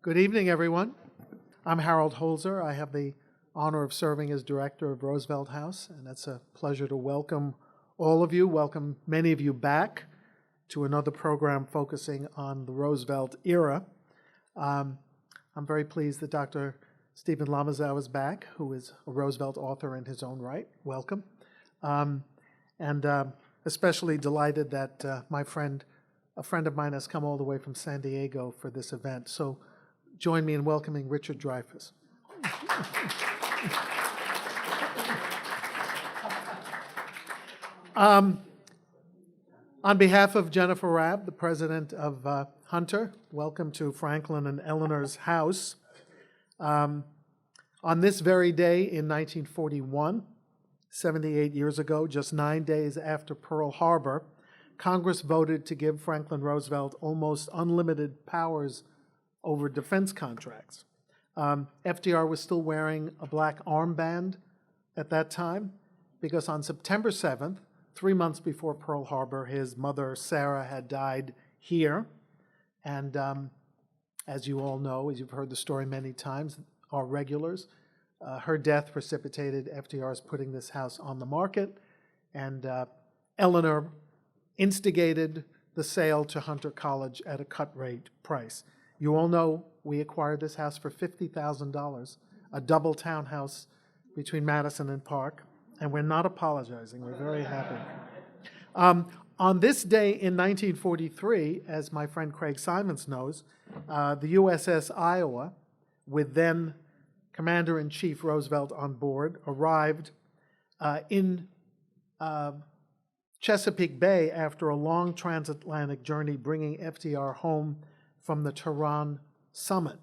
Good evening, everyone. I'm Harold Holzer. I have the honor of serving as director of Roosevelt House, and it's a pleasure to welcome all of you, welcome many of you back to another program focusing on the Roosevelt era. I'm very pleased that Dr. Stephen Lamazow is back, who is a Roosevelt author in his own right. Welcome. And especially delighted that a friend of mine has come all the way from San Diego for this event. So join me in welcoming Richard Dreyfuss. On behalf of Jennifer Rabb, the president of Hunter, welcome to Franklin and Eleanor's house. On this very day in 1941, 78 years ago, just 9 days after Pearl Harbor, Congress voted to give Franklin Roosevelt almost unlimited powers over defense contracts. FDR was still wearing a black armband at that time because on September 7th, 3 months before Pearl Harbor, his mother, Sarah, had died here. And as you all know, as you've heard the story many times, our regulars, her death precipitated FDR's putting this house on the market, and Eleanor instigated the sale to Hunter College at a cut rate price. You all know we acquired this house for $50,000, a double townhouse between Madison and Park, and we're not apologizing. We're very happy. On this day in 1943, as my friend Craig Simons knows, the USS Iowa, with then Commander-in-Chief Roosevelt on board, arrived in Chesapeake Bay after a long transatlantic journey, bringing FDR home from the Tehran summit,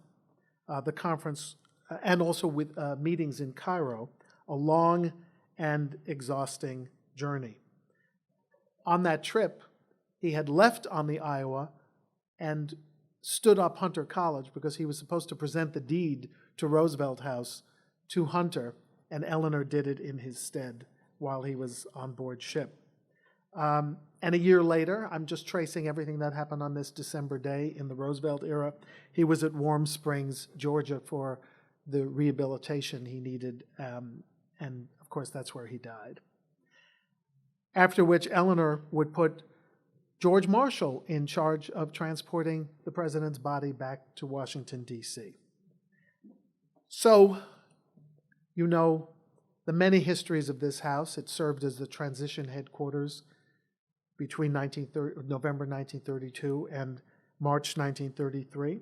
the conference, and also with meetings in Cairo, a long and exhausting journey. On that trip, he had left on the Iowa and stood up Hunter College because he was supposed to present the deed to Roosevelt House to Hunter, and Eleanor did it in his stead while he was on board ship. And a year later, I'm just tracing everything that happened on this December day in the Roosevelt era. He was at Warm Springs, Georgia for the rehabilitation he needed, and of course that's where he died. After which Eleanor would put George Marshall in charge of transporting the president's body back to Washington, D.C. So, you know the many histories of this house. It served as the transition headquarters between November 1932 and March 1933,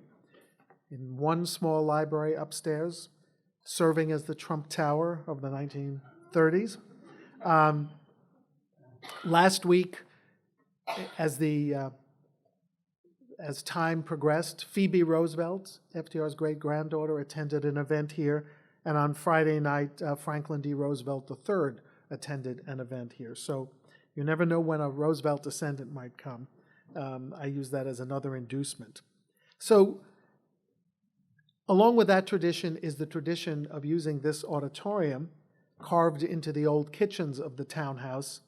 in one small library upstairs, serving as the Trump Tower of the 1930s. Last week, as time progressed, Phoebe Roosevelt, FDR's great-granddaughter, attended an event here, and on Friday night, Franklin D. Roosevelt III attended an event here. So you never know when a Roosevelt descendant might come. I use that as another inducement. So along with that tradition is the tradition of using this auditorium carved into the old kitchens of the townhouse,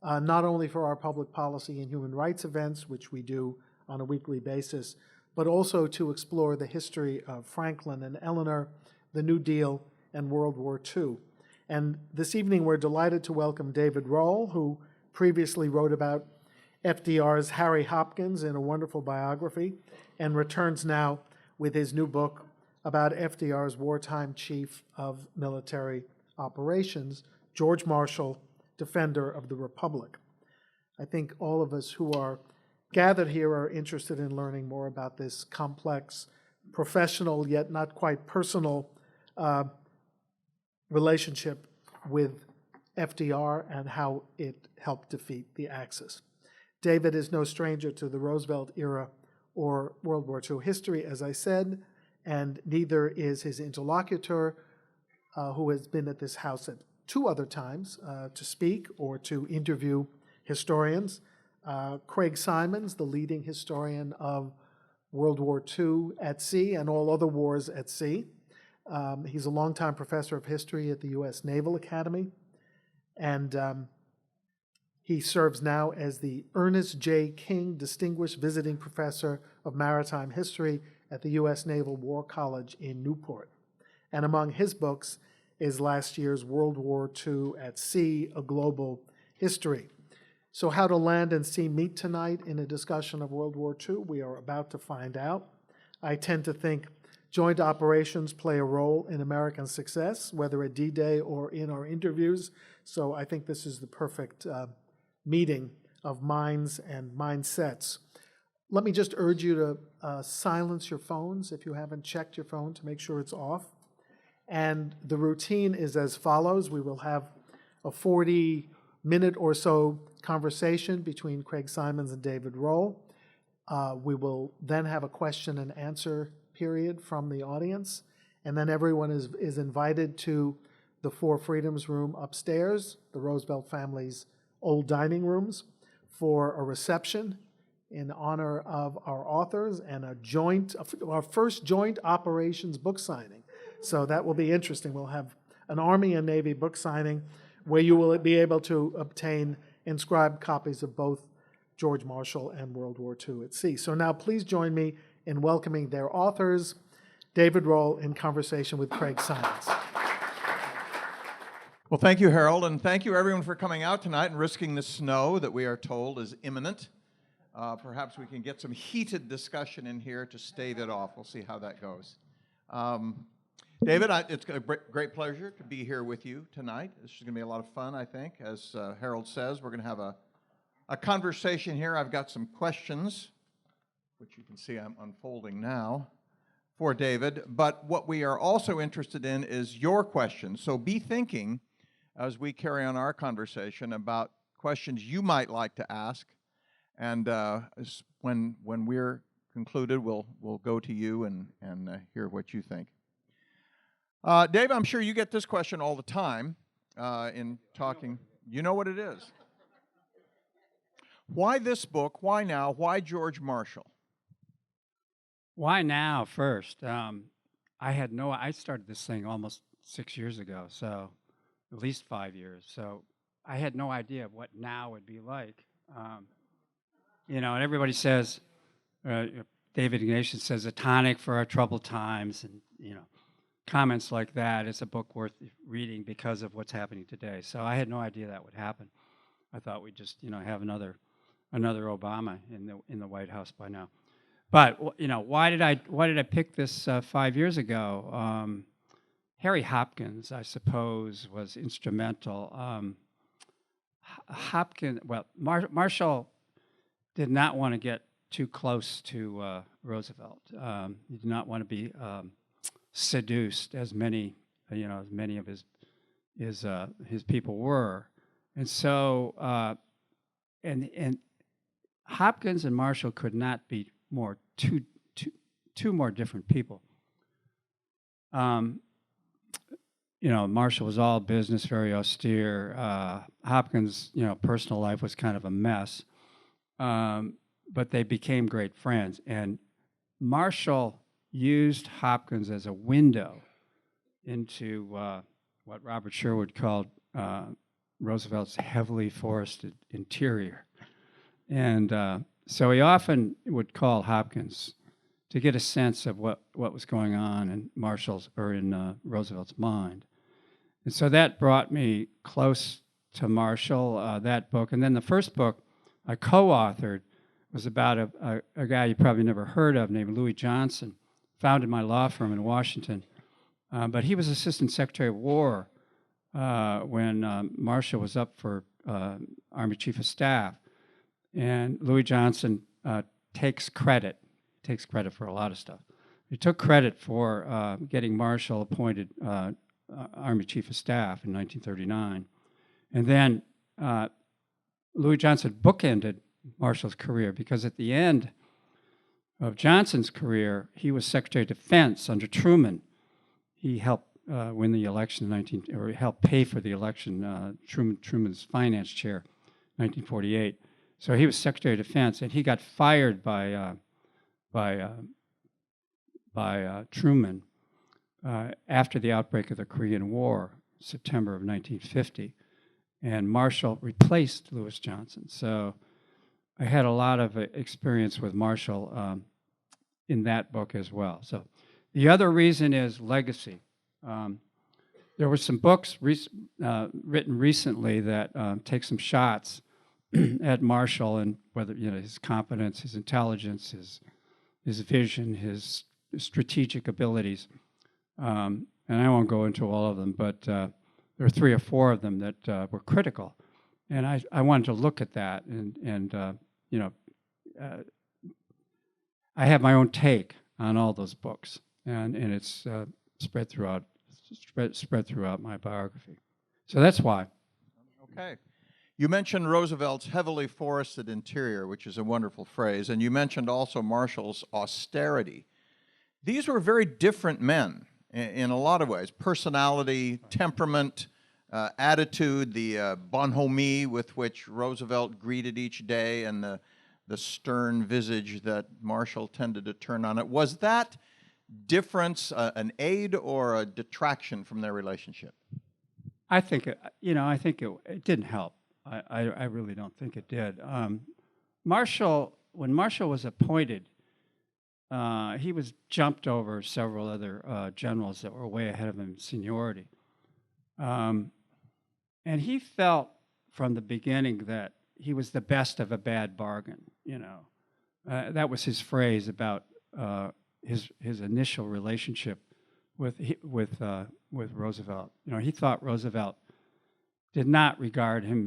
not only for our public policy and human rights events, which we do on a weekly basis, but also to explore the history of Franklin and Eleanor, the New Deal, and World War II. And this evening we're delighted to welcome David Rohl, who previously wrote about FDR's Harry Hopkins in a wonderful biography, and returns now with his new book about FDR's wartime chief of military operations, George Marshall, Defender of the Republic. I think all of us who are gathered here are interested in learning more about this complex, professional, yet not quite personal relationship with FDR and how it helped defeat the Axis. David is no stranger to the Roosevelt era or World War II history, as I said, and neither is his interlocutor, who has been at this house at 2 other times to speak or to interview historians. Craig Simons, the leading historian of World War II at sea and all other wars at sea. He's a longtime professor of history at the U.S. Naval Academy, and he serves now as the Ernest J. King Distinguished Visiting Professor of Maritime History at the U.S. Naval War College in Newport. And among his books is last year's World War II at Sea, A Global History. So how do land and sea meet tonight in a discussion of World War II? We are about to find out. I tend to think joint operations play a role in American success, whether at D-Day or in our interviews. So I think this is the perfect meeting of minds and mindsets. Let me just urge you to silence your phones if you haven't checked your phone to make sure it's off. And the routine is as follows. We will have a 40-minute or so conversation between Craig Simons and David Rohl. We will then have a question and answer period from the audience, and then everyone is invited to the Four Freedoms room upstairs, the Roosevelt family's old dining rooms, for a reception in honor of our authors and our first joint operations book signing. So that will be interesting. We'll have an Army and Navy book signing where you will be able to obtain inscribed copies of both George Marshall and World War II at Sea. So now please join me in welcoming their authors, David Rohl, in conversation with Craig Simons. Well, thank you, Harold, and thank you, everyone, for coming out tonight and risking the snow that we are told is imminent. Perhaps we can get some heated discussion in here to stave it off. We'll see how that goes. David, it's a great pleasure to be here with you tonight. This is going to be a lot of fun, I think. As Harold says, we're going to have a conversation here. I've got some questions, which you can see I'm unfolding now, for David. But what we are also interested in is your questions. So be thinking, as we carry on our conversation, about questions you might like to ask. And when we're concluded, we'll go to you and hear what you think. Dave, I'm sure you get this question all the time in talking. You know what it is. Why this book? Why now? Why George Marshall? Why now first? I started this thing almost 6 years ago, so at least 5 years. So I had no idea what now would be like. And everybody says, David Ignatius says, a tonic for our troubled times, and, comments like that. It's a book worth reading because of what's happening today. So I had no idea that would happen. I thought we'd just, have another Obama in the White House by now. But why did I pick this 5 years ago? Harry Hopkins, I suppose, was instrumental. Marshall did not want to get too close to Roosevelt. He did not want to be seduced, as many of his people were, and so and Hopkins and Marshall could not be two more different people. Marshall was all business, very austere. Hopkins, personal life was kind of a mess, but they became great friends. And Marshall used Hopkins as a window into what Robert Sherwood called Roosevelt's heavily forested interior. And so he often would call Hopkins to get a sense of what was going on in Roosevelt's mind. And so that brought me close to Marshall, that book. And then the first book I co-authored was about a guy you probably never heard of named Louis Johnson, founded my law firm in Washington. But he was Assistant Secretary of War when Marshall was up for Army Chief of Staff. And Louis Johnson takes credit for a lot of stuff. He took credit for getting Marshall appointed Army Chief of Staff in 1939. And then Louis Johnson bookended Marshall's career, because at the end of Johnson's career, he was Secretary of Defense under Truman. He helped win the election or helped pay for the election, Truman's finance chair, 1948. So he was Secretary of Defense, and he got fired by Truman after the outbreak of the Korean War, September of 1950. And Marshall replaced Louis Johnson. So I had a lot of experience with Marshall in that book as well. So the other reason is legacy. There were some books written recently that take some shots at Marshall and whether his competence, his intelligence, his vision, his strategic abilities. And I won't go into all of them, but there are 3 or 4 of them that were critical. And I wanted to look at that, and I have my own take on all those books, and it's spread throughout my biography. So that's why. Okay. You mentioned Roosevelt's heavily forested interior, which is a wonderful phrase, and you mentioned also Marshall's austerity. These were very different men in a lot of ways. Personality, temperament, attitude, the bonhomie with which Roosevelt greeted each day, and the stern visage that Marshall tended to turn on it. Was that difference an aid or a detraction from their relationship? I think it didn't help. I really don't think it did. When Marshall was appointed, he was jumped over several other generals that were way ahead of him in seniority. And he felt from the beginning that he was the best of a bad bargain, That was his phrase about his initial relationship with Roosevelt. He thought Roosevelt did not regard him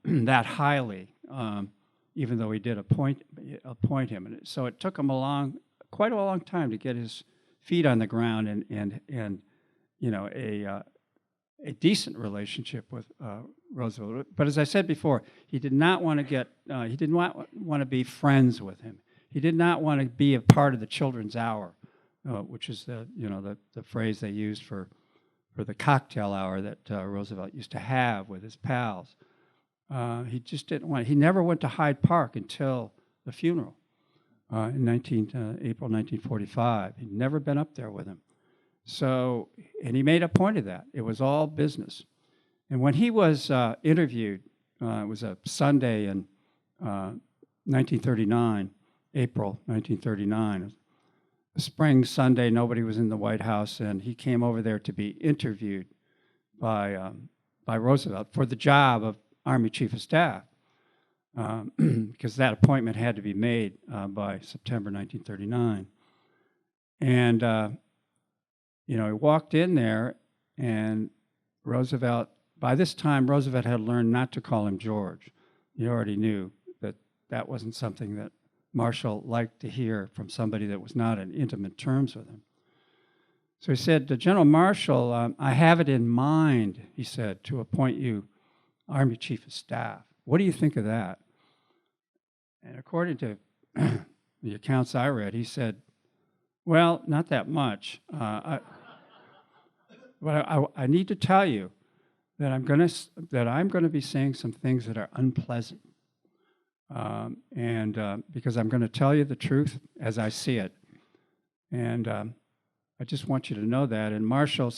that highly, even though he did appoint him. And so it took him quite a long time to get his feet on the ground and a decent relationship with Roosevelt. But as I said before, he did not want to be friends with him. He did not want to be a part of the children's hour, which is the phrase they used for the cocktail hour that Roosevelt used to have with his pals. He just didn't want. He never went to Hyde Park until the funeral in April 1945. He'd never been up there with him. So, and he made a point of that. It was all business. And when he was interviewed, it was a Sunday in 1939, April 1939. A spring Sunday, nobody was in the White House, and he came over there to be interviewed by Roosevelt for the job of Army Chief of Staff, because that appointment had to be made by September 1939. And he walked in there, and Roosevelt, by this time, Roosevelt had learned not to call him George. He already knew that wasn't something that Marshall liked to hear from somebody that was not in intimate terms with him. So he said, General Marshall, I have it in mind, he said, to appoint you Army Chief of Staff. What do you think of that? And according to the accounts I read, he said, well, not that much. But I need to tell you that I'm going to be saying some things that are unpleasant, because I'm going to tell you the truth as I see it, and I just want you to know that. And Marshall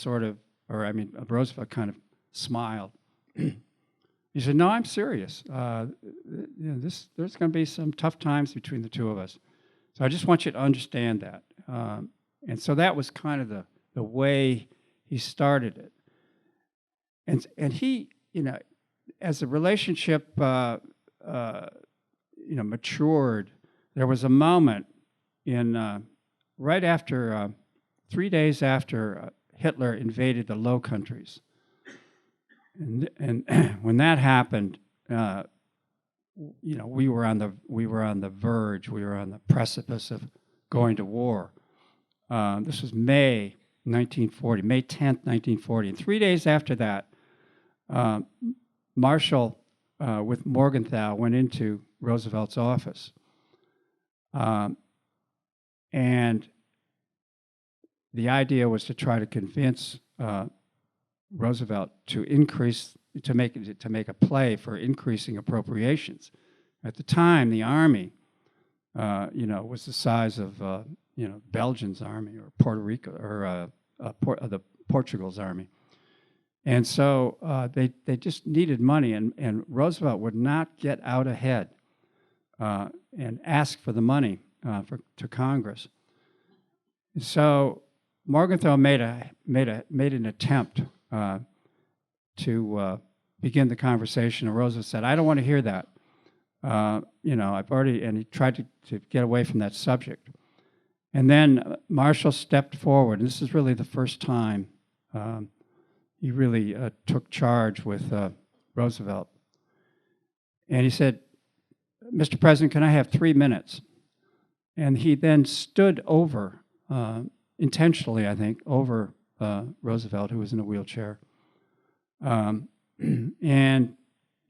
Roosevelt kind of smiled. He said, "No, I'm serious. There's going to be some tough times between the two of us, so I just want you to understand that." And so that was kind of the way he started it. And he, as the relationship, matured, there was a moment right after, 3 days after Hitler invaded the Low Countries. And when that happened, we were on the verge, we were on the precipice of going to war. This was May 1940, May 10th, 1940. And 3 days after that, Marshall, with Morgenthau, went into Roosevelt's office. And the idea was to try to convince Roosevelt to make a play for increasing appropriations. At the time, the army, was the size of Belgium's army, or Puerto Rico, or the Portugal's army, and so they just needed money, and Roosevelt would not get out ahead and ask for the money to Congress. So Morgenthau made an attempt to begin the conversation, and Roosevelt said, "I don't want to hear that. I've already," and he tried to get away from that subject. And then Marshall stepped forward, and this is really the first time he really took charge with Roosevelt. And he said, "Mr. President, can I have 3 minutes?" And he then stood over, intentionally, I think, over Roosevelt, who was in a wheelchair, and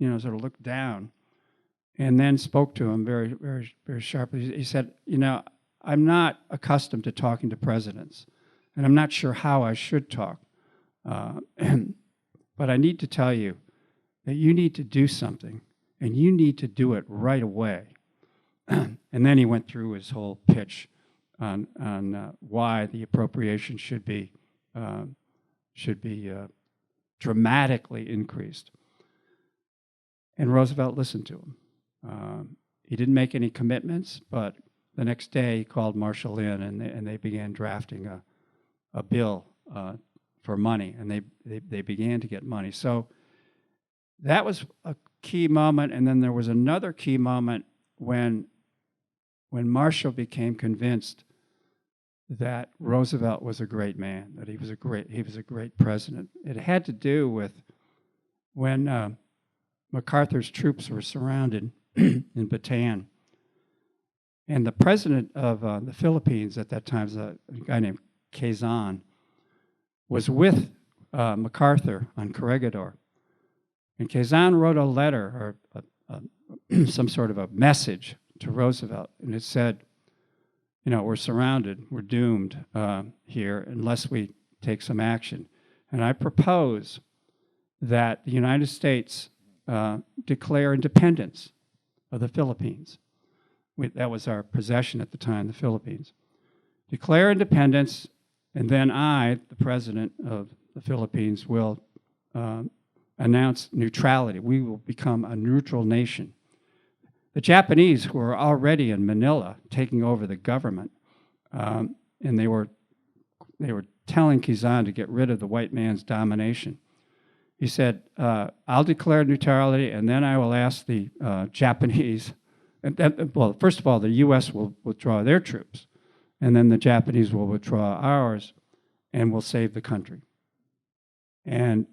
sort of looked down, and then spoke to him very, very, very sharply. He said, "I'm not accustomed to talking to presidents, and I'm not sure how I should talk, but I need to tell you that you need to do something, and you need to do it right away." And then he went through his whole pitch on why the appropriation should be dramatically increased. And Roosevelt listened to him. He didn't make any commitments, but the next day he called Marshall in, and they began drafting a bill for money, and they began to get money. So that was a key moment, and then there was another key moment when Marshall became convinced that Roosevelt was a great man, that he was a great president. It had to do with when MacArthur's troops were surrounded in Bataan, and the president of the Philippines at that time, was a guy named Quezon, was with MacArthur on Corregidor. And Quezon wrote a letter, or some sort of a message to Roosevelt, and it said, "We're surrounded, we're doomed here unless we take some action. And I propose that the United States declare independence of the Philippines." That was our possession at the time, the Philippines. "Declare independence, and then I, the president of the Philippines, will announce neutrality. We will become a neutral nation." The Japanese, who were already in Manila taking over the government, and they were telling Quezon to get rid of the white man's domination. He said, "I'll declare neutrality, and then I will ask the Japanese," well, first of all, the U.S. will withdraw their troops, and then the Japanese will withdraw ours, and we'll save the country. And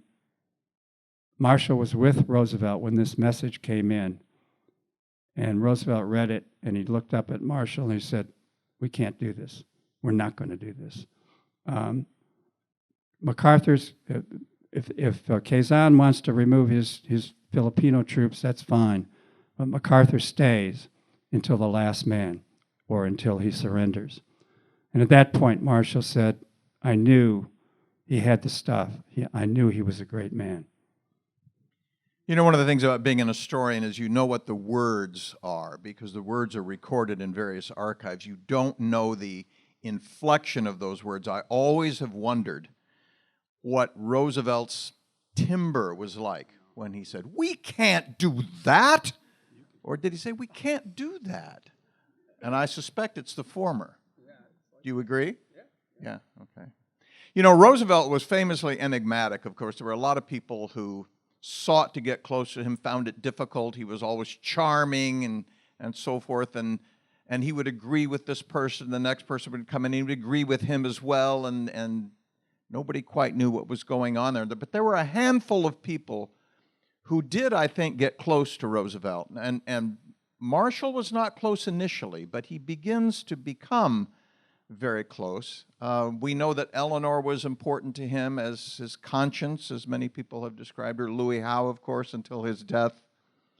Marshall was with Roosevelt when this message came in, and Roosevelt read it, and he looked up at Marshall, and he said, "We can't do this. We're not going to do this." MacArthur's, if Quezon wants to remove his Filipino troops, that's fine, but MacArthur stays until the last man, or until he surrenders. And at that point, Marshall said, "I knew he had the stuff. I knew he was a great man." One of the things about being an historian is you know what the words are, because the words are recorded in various archives. You don't know the inflection of those words. I always have wondered what Roosevelt's timbre was like when he said, "We can't do that." Or did he say, "We can't do that"? And I suspect it's the former. Do you agree? Yeah, okay. Roosevelt was famously enigmatic, of course. There were a lot of people who sought to get close to him, found it difficult. He was always charming and so forth, and he would agree with this person. The next person would come in, and he would agree with him as well, and nobody quite knew what was going on there. But there were a handful of people who did, I think, get close to Roosevelt. And Marshall was not close initially, but he begins to become very close. We know that Eleanor was important to him as his conscience, as many people have described her. Louis Howe, of course, until his death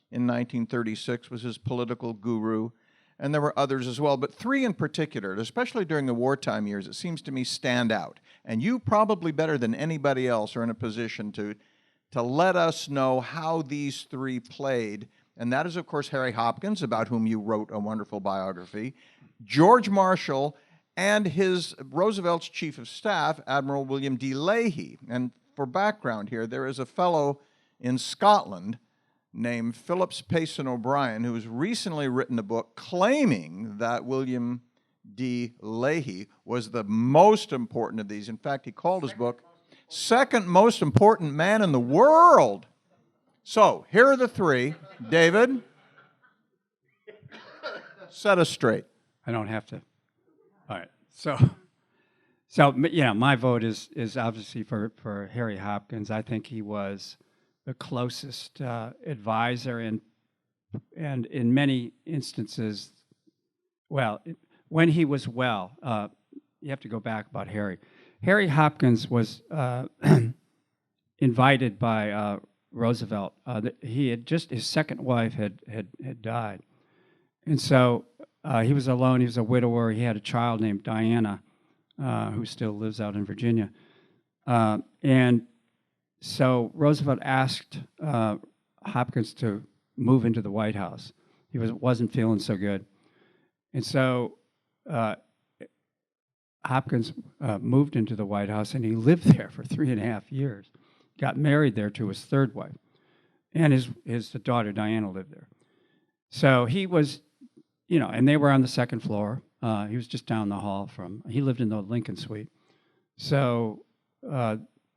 in 1936, was his political guru. And there were others as well, but three in particular, especially during the wartime years, it seems to me stand out. And you probably better than anybody else are in a position to let us know how these three played. And that is, of course, Harry Hopkins, about whom you wrote a wonderful biography, George Marshall, and Roosevelt's chief of staff, Admiral William D. Leahy. And for background here, there is a fellow in Scotland named Phillips Payson O'Brien, who has recently written a book claiming that William D. Leahy was the most important of these. In fact, he called his book Second Most Important Man in the World. So here are the three. David, set us straight. I don't have to. All right. So my vote is obviously for Harry Hopkins. I think he was the closest advisor, and in many instances, when he was well, you have to go back about Harry. Harry Hopkins was invited by Roosevelt. He had his second wife had died, and so he was alone. He was a widower. He had a child named Diana, who still lives out in Virginia, and so Roosevelt asked Hopkins to move into the White House. He wasn't feeling so good, and so Hopkins moved into the White House, and he lived there for 3.5 years. Got married there to his third wife, and his daughter Diana lived there. So he was, and they were on the second floor. He was just down the hall he lived in the Lincoln Suite. So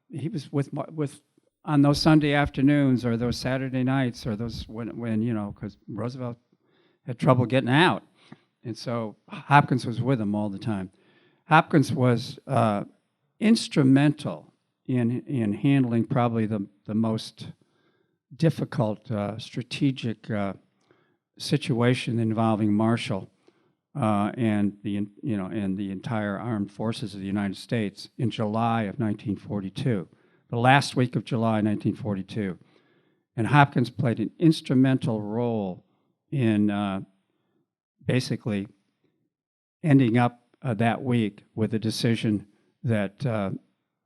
he was with on those Sunday afternoons or those Saturday nights or those when because Roosevelt had trouble getting out, and so Hopkins was with him all the time. Hopkins was instrumental in handling probably the most difficult strategic situation involving Marshall and the entire armed forces of the United States in July of 1942, the last week of July 1942, and Hopkins played an instrumental role in basically ending up that week with a decision that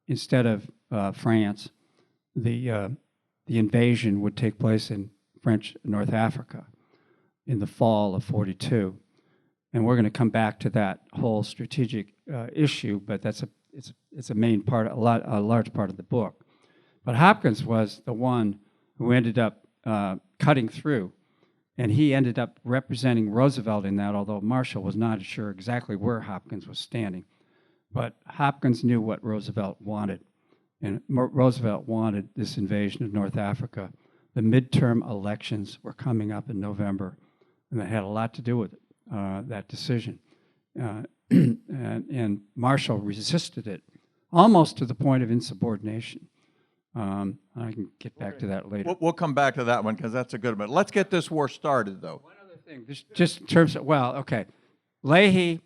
instead of France, the invasion would take place in French North Africa in the fall of '42, and we're going to come back to that whole strategic issue. But it's a main part, a large part of the book. But Hopkins was the one who ended up cutting through, and he ended up representing Roosevelt in that. Although Marshall was not sure exactly where Hopkins was standing, but Hopkins knew what Roosevelt wanted. And Roosevelt wanted this invasion of North Africa. The midterm elections were coming up in November, and that had a lot to do with it, that decision. And Marshall resisted it, almost to the point of insubordination. I can get back to that later. We'll come back to that one because that's a good one. Let's get this war started, though. One other thing, just in terms of, Leahy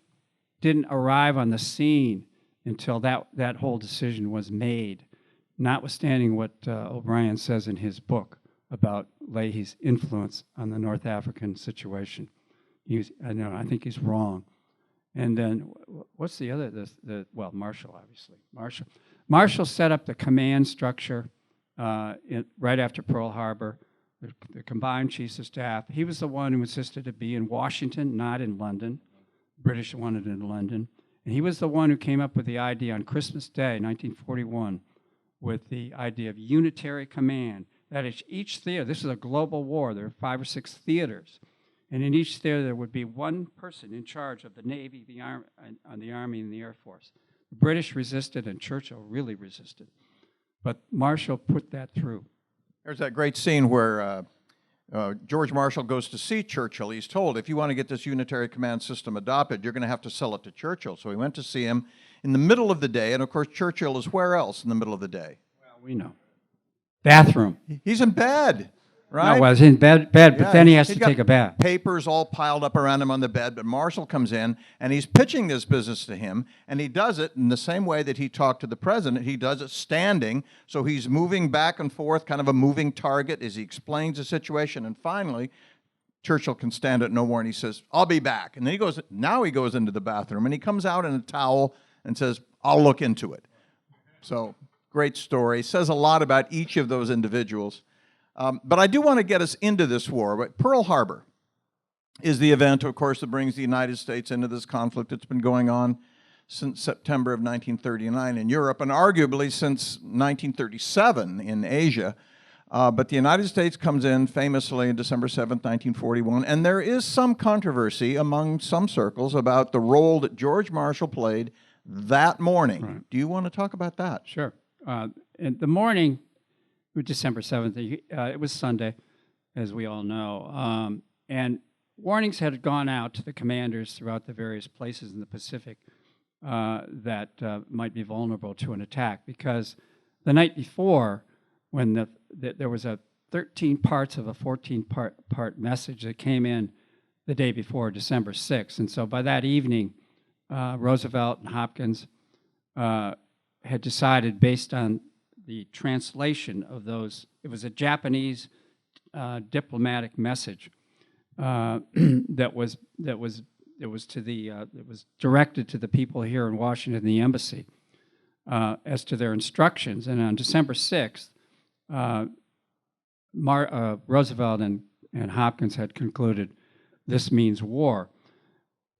didn't arrive on the scene until that whole decision was made, notwithstanding what O'Brien says in his book about Leahy's influence on the North African situation. I think he's wrong. And then what's the other? Marshall, obviously. Marshall set up the command structure right after Pearl Harbor, the combined chiefs of staff. He was the one who insisted to be in Washington, not in London. British wanted it in London. And he was the one who came up with the idea on Christmas Day, 1941, with the idea of unitary command. That is, each theater, this is a global war, there are 5 or 6 theaters. And in each theater, there would be one person in charge of the Navy, the Army, and the Air Force. The British resisted, and Churchill really resisted. But Marshall put that through. There's that great scene where George Marshall goes to see Churchill. He's told, if you want to get this unitary command system adopted, you're going to have to sell it to Churchill. So he went to see him in the middle of the day, and of course Churchill is where else in the middle of the day? Well, we know. Bathroom. He's in bed, right? No, well, he's in bed, but Yeah, then he has he's to got take a bath. Papers all piled up around him on the bed, but Marshall comes in, and he's pitching this business to him, and he does it in the same way that he talked to the president. He does it standing, so he's moving back and forth, kind of a moving target as he explains the situation, and finally, Churchill can stand it no more, and he says, I'll be back. And then he goes into the bathroom, and he comes out in a towel and says, I'll look into it. So, great story. Says a lot about each of those individuals. But I do want to get us into this war. But Pearl Harbor is the event, of course, that brings the United States into this conflict. It's been going on since September of 1939 in Europe, and arguably since 1937 in Asia. But the United States comes in famously on December 7th, 1941, and there is some controversy among some circles about the role that George Marshall played that morning. Right. Do you want to talk about that? Sure. In the morning of December 7th, it was Sunday, as we all know, and warnings had gone out to the commanders throughout the various places in the Pacific that might be vulnerable to an attack, because the night before, when there was a 13 parts of a 14-part message that came in the day before, December 6th. And so by that evening, Roosevelt and Hopkins had decided, based on the translation of those, it was a Japanese diplomatic message that was directed to the people here in Washington, the embassy, as to their instructions. And on December 6th, Roosevelt and Hopkins had concluded this means war.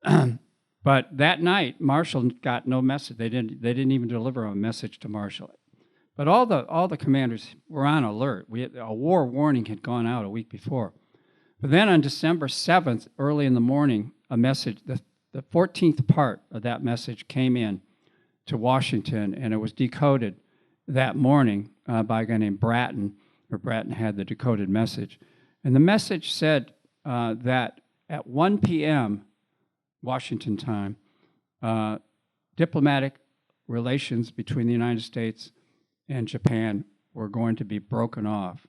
But that night, Marshall got no message. They didn't even deliver a message to Marshall. But all the commanders were on alert. A war warning had gone out a week before. But then on December 7th, early in the morning, a message, the 14th part of that message came in to Washington, and it was decoded that morning by a guy named Bratton, where Bratton had the decoded message. And the message said that at 1 p.m. Washington time, diplomatic relations between the United States and Japan were going to be broken off.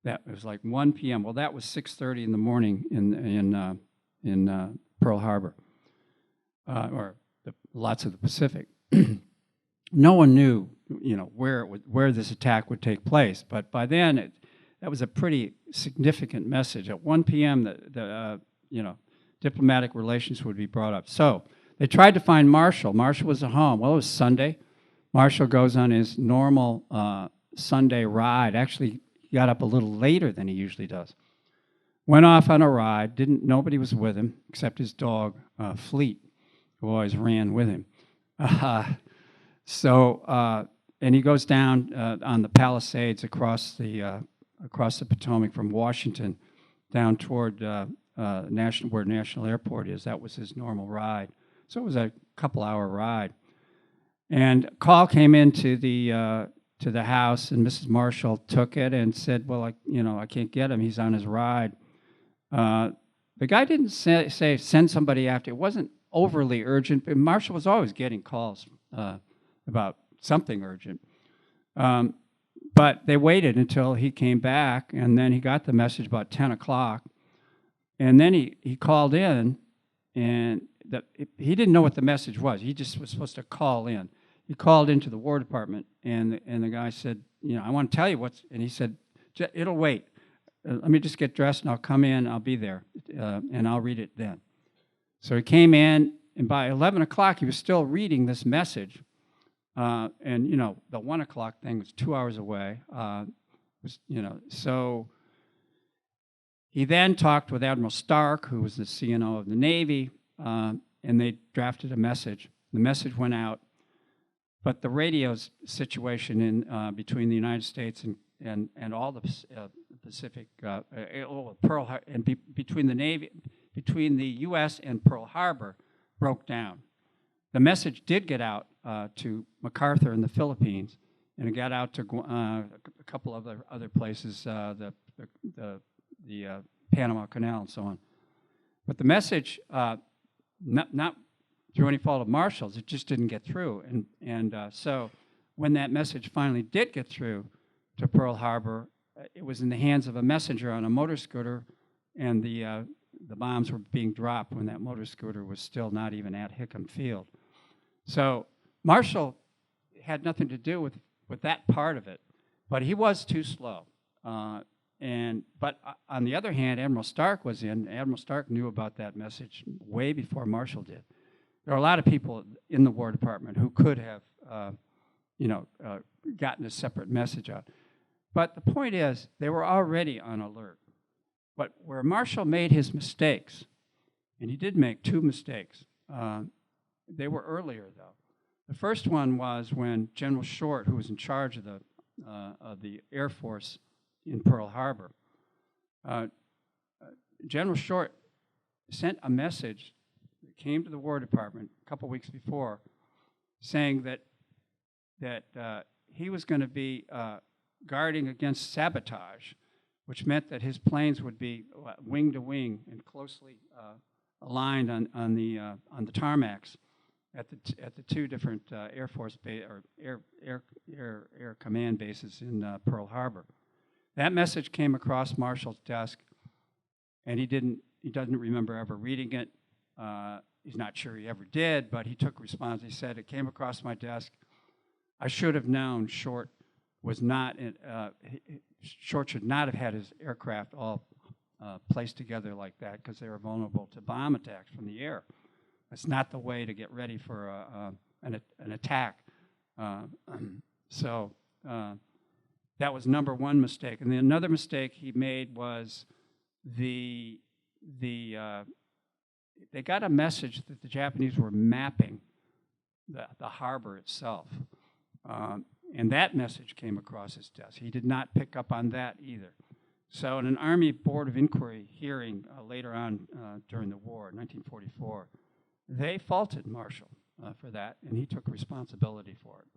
That was like 1 p.m. Well, that was 6:30 in the morning in Pearl Harbor, or lots of the Pacific. No one knew, where this attack would take place. But by then, that was a pretty significant message. At 1 p.m., the diplomatic relations would be brought up. So they tried to find Marshall. Marshall was at home. Well, it was Sunday. Marshall goes on his normal Sunday ride. Actually, he got up a little later than he usually does. Went off on a ride. Nobody was with him except his dog, Fleet, who always ran with him. And he goes down on the Palisades across the Potomac from Washington down toward where National Airport is. That was his normal ride. So it was a couple-hour ride. And a call came into the house, and Mrs. Marshall took it and said, "Well, I can't get him. He's on his ride." The guy didn't say send somebody after. It wasn't overly urgent, but Marshall was always getting calls about something urgent. But they waited until he came back, and then he got the message about 10 o'clock. And then he called in, and he didn't know what the message was. He just was supposed to call in. He called into the War Department, and the guy said, "I want to tell you what's," and he said, "It'll wait. Let me just get dressed, and I'll come in. I'll be there, and I'll read it then." So he came in, and by 11 o'clock, he was still reading this message. And the 1 o'clock thing was 2 hours away. So he then talked with Admiral Stark, who was the CNO of the Navy, and they drafted a message. The message went out, but the radio situation in between the United States and all the Pacific, Pearl and between the Navy, between the U.S. and Pearl Harbor, broke down. The message did get out to MacArthur in the Philippines, and it got out to a couple of other places, the Panama Canal and so on. But the message, not through any fault of Marshall's, it just didn't get through. And so when that message finally did get through to Pearl Harbor, it was in the hands of a messenger on a motor scooter, and the bombs were being dropped when that motor scooter was still not even at Hickam Field. So Marshall had nothing to do with that part of it, but he was too slow. But on the other hand, Admiral Stark was in. Admiral Stark knew about that message way before Marshall did. There are a lot of people in the War Department who could have, gotten a separate message out. But the point is, they were already on alert. But where Marshall made his mistakes, and he did make two mistakes, they were earlier, though. The first one was when General Short, who was in charge of the Air Force in Pearl Harbor. General Short sent a message that came to the War Department a couple weeks before saying that he was going to be guarding against sabotage, which meant that his planes would be wing to wing and closely aligned on the tarmacs at the two different Air Force or Air Command bases in Pearl Harbor. That message came across Marshall's desk, and he doesn't remember ever reading it. He's not sure he ever did, but he took response. He said, "It came across my desk. I should have known Short was not Short should not have had his aircraft all placed together like that because they were vulnerable to bomb attacks from the air. That's not the way to get ready for an attack." So that was number one mistake. And then another mistake he made was they got a message that the Japanese were mapping the harbor itself. And that message came across his desk. He did not pick up on that either. So in an Army Board of Inquiry hearing later on during the war, 1944, they faulted Marshall for that, and he took responsibility for it.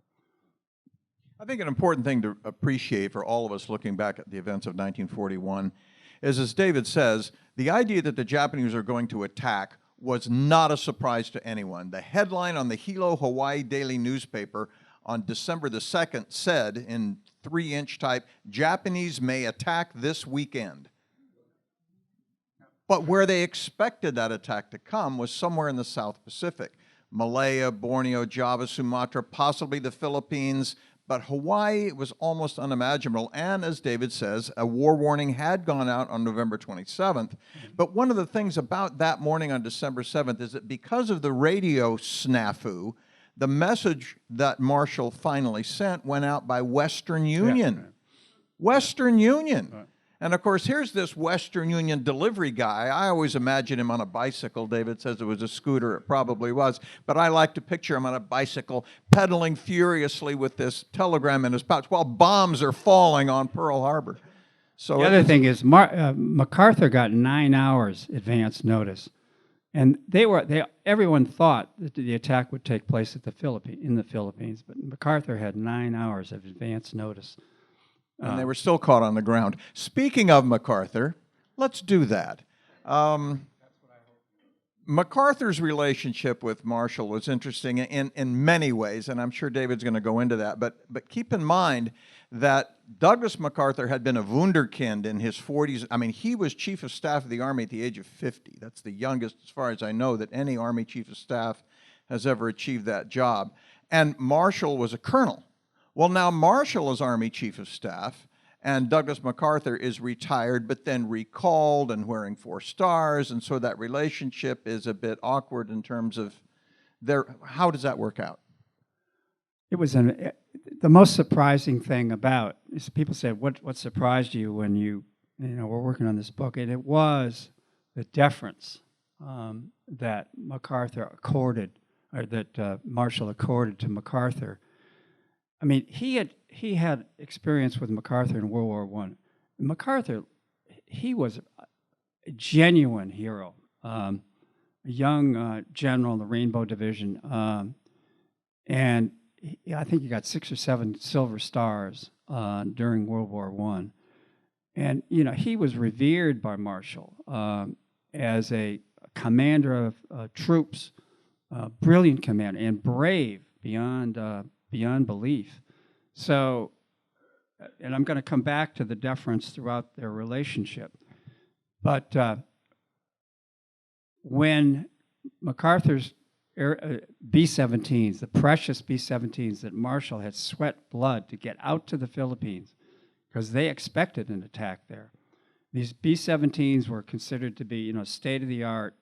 I think an important thing to appreciate for all of us looking back at the events of 1941 is, as David says, the idea that the Japanese are going to attack was not a surprise to anyone. The headline on the Hilo, Hawaii Daily newspaper on December the 2nd said in 3-inch type, "Japanese may attack this weekend." But where they expected that attack to come was somewhere in the South Pacific. Malaya, Borneo, Java, Sumatra, possibly the Philippines, but Hawaii was almost unimaginable. And as David says, a war warning had gone out on November 27th. But one of the things about that morning on December 7th is that because of the radio snafu, the message that Marshall finally sent went out by Western Union. Yeah, right. Western Union. Right. And of course, here's this Western Union delivery guy. I always imagine him on a bicycle. David says it was a scooter. It probably was. But I like to picture him on a bicycle pedaling furiously with this telegram in his pouch while bombs are falling on Pearl Harbor. So The other thing is MacArthur got 9 hours advance notice. And everyone thought that the attack would take place at in the Philippines, but MacArthur had 9 hours of advance notice. And they were still caught on the ground. Speaking of MacArthur, let's do that. MacArthur's relationship with Marshall was interesting in many ways, and I'm sure David's going to go into that. But keep in mind that Douglas MacArthur had been a wunderkind in his 40s. I mean, he was chief of staff of the Army at the age of 50. That's the youngest, as far as I know, that any Army chief of staff has ever achieved that job. And Marshall was a colonel. Well, now Marshall is Army chief of staff, and Douglas MacArthur is retired, but then recalled and wearing 4 stars, and so that relationship is a bit awkward in terms of how does that work out? It was the most surprising thing about is people said, what surprised you when you were working on this book? And it was the deference that MacArthur accorded, or that Marshall accorded to MacArthur. I mean, he had experience with MacArthur in World War I. MacArthur, he was a genuine hero, a young general in the Rainbow Division, and I think he got 6 or 7 silver stars during World War I. And, he was revered by Marshall as a commander of troops, brilliant commander, and brave beyond belief. So, and I'm going to come back to the deference throughout their relationship. But when MacArthur's B-17s, the precious B-17s that Marshall had sweat blood to get out to the Philippines because they expected an attack there. These B-17s were considered to be, state-of-the-art,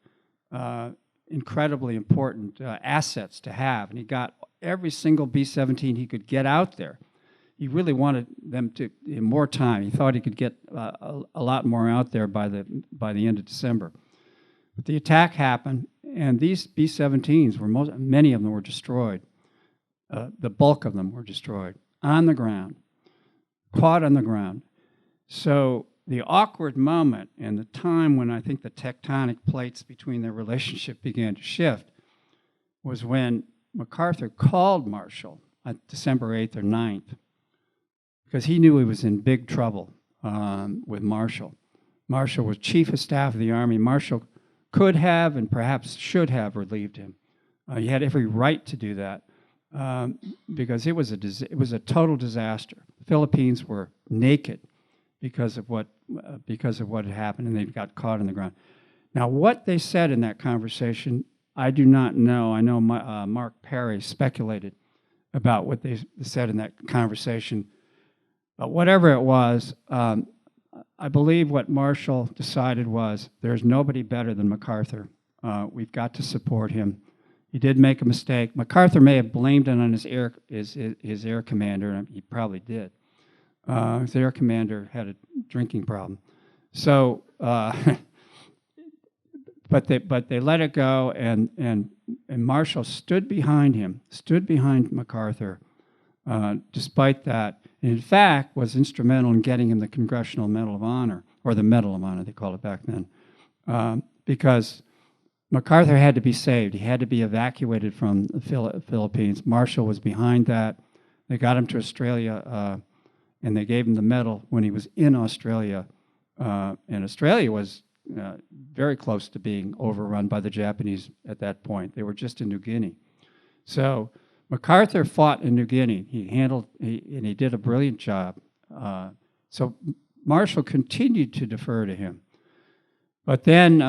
incredibly important assets to have. And he got every single B-17 he could get out there. He really wanted them to in more time. He thought he could get a lot more out there by the end of December. But the attack happened, and these B-17s many of them were destroyed. The bulk of them were destroyed on the ground, caught on the ground. So the awkward moment and the time when I think the tectonic plates between their relationship began to shift was when MacArthur called Marshall on December 8th or 9th because he knew he was in big trouble with Marshall. Marshall was chief of staff of the Army. Marshall could have and perhaps should have relieved him. He had every right to do that because it was a total disaster. The Philippines were naked because of what had happened, and they got caught in the ground. Now, what they said in that conversation, I do not know. I know Mark Perry speculated about what they said in that conversation. But whatever it was, I believe what Marshall decided was there's nobody better than MacArthur. We've got to support him. He did make a mistake. MacArthur may have blamed it on his air commander, and he probably did. His air commander had a drinking problem. So, but they let it go, and Marshall stood behind him, stood behind MacArthur, despite that. And in fact, was instrumental in getting him the Congressional Medal of Honor, or the Medal of Honor, they called it back then, because MacArthur had to be saved. He had to be evacuated from the Philippines. Marshall was behind that. They got him to Australia, and they gave him the medal when he was in Australia. And Australia was very close to being overrun by the Japanese at that point. They were just in New Guinea. So MacArthur fought in New Guinea. And he did a brilliant job. So Marshall continued to defer to him. But then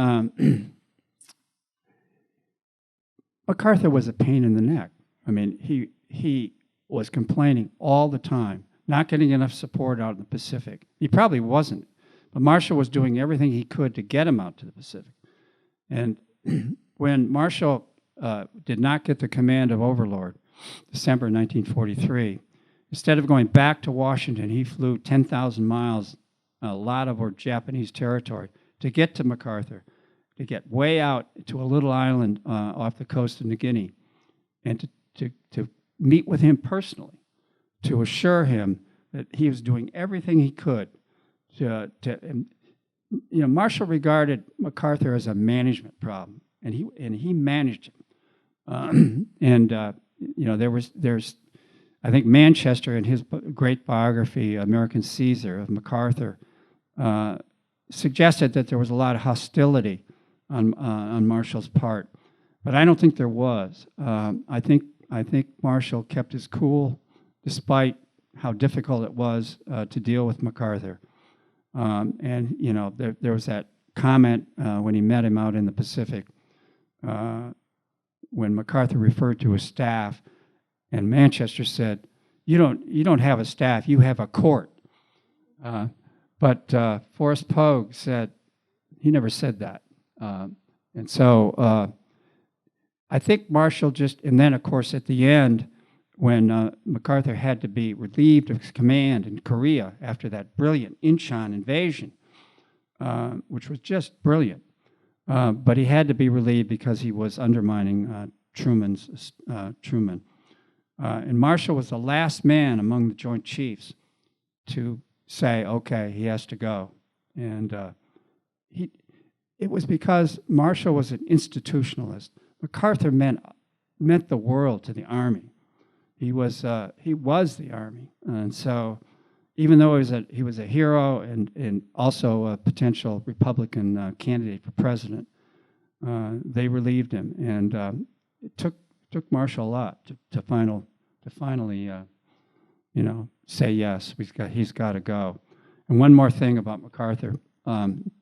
MacArthur was a pain in the neck. I mean, he was complaining all the time, not getting enough support out in the Pacific. He probably wasn't, but Marshall was doing everything he could to get him out to the Pacific. And when Marshall did not get the command of Overlord, December 1943, instead of going back to Washington, he flew 10,000 miles, a lot over Japanese territory, to get to MacArthur, to get way out to a little island off the coast of New Guinea, and to meet with him personally, to assure him that he was doing everything he could Marshall regarded MacArthur as a management problem, and he managed him. There's I think Manchester in his great biography, American Caesar of MacArthur, suggested that there was a lot of hostility on Marshall's part, but I don't think there was. I think Marshall kept his cool despite how difficult it was to deal with MacArthur. There was that comment when he met him out in the Pacific, when MacArthur referred to his staff, and Manchester said, "You don't have a staff, you have a court." But Forrest Pogue said he never said that, and so I think Marshall and then of course at the end, when MacArthur had to be relieved of his command in Korea after that brilliant Incheon invasion, which was just brilliant. But he had to be relieved because he was undermining Truman. And Marshall was the last man among the Joint Chiefs to say, okay, he has to go. And it was because Marshall was an institutionalist. MacArthur meant the world to the Army. He was the Army, and so even though he was a hero and also a potential Republican candidate for president, they relieved him, and it took Marshall a lot to finally say yes. He's got to go. And one more thing about MacArthur: when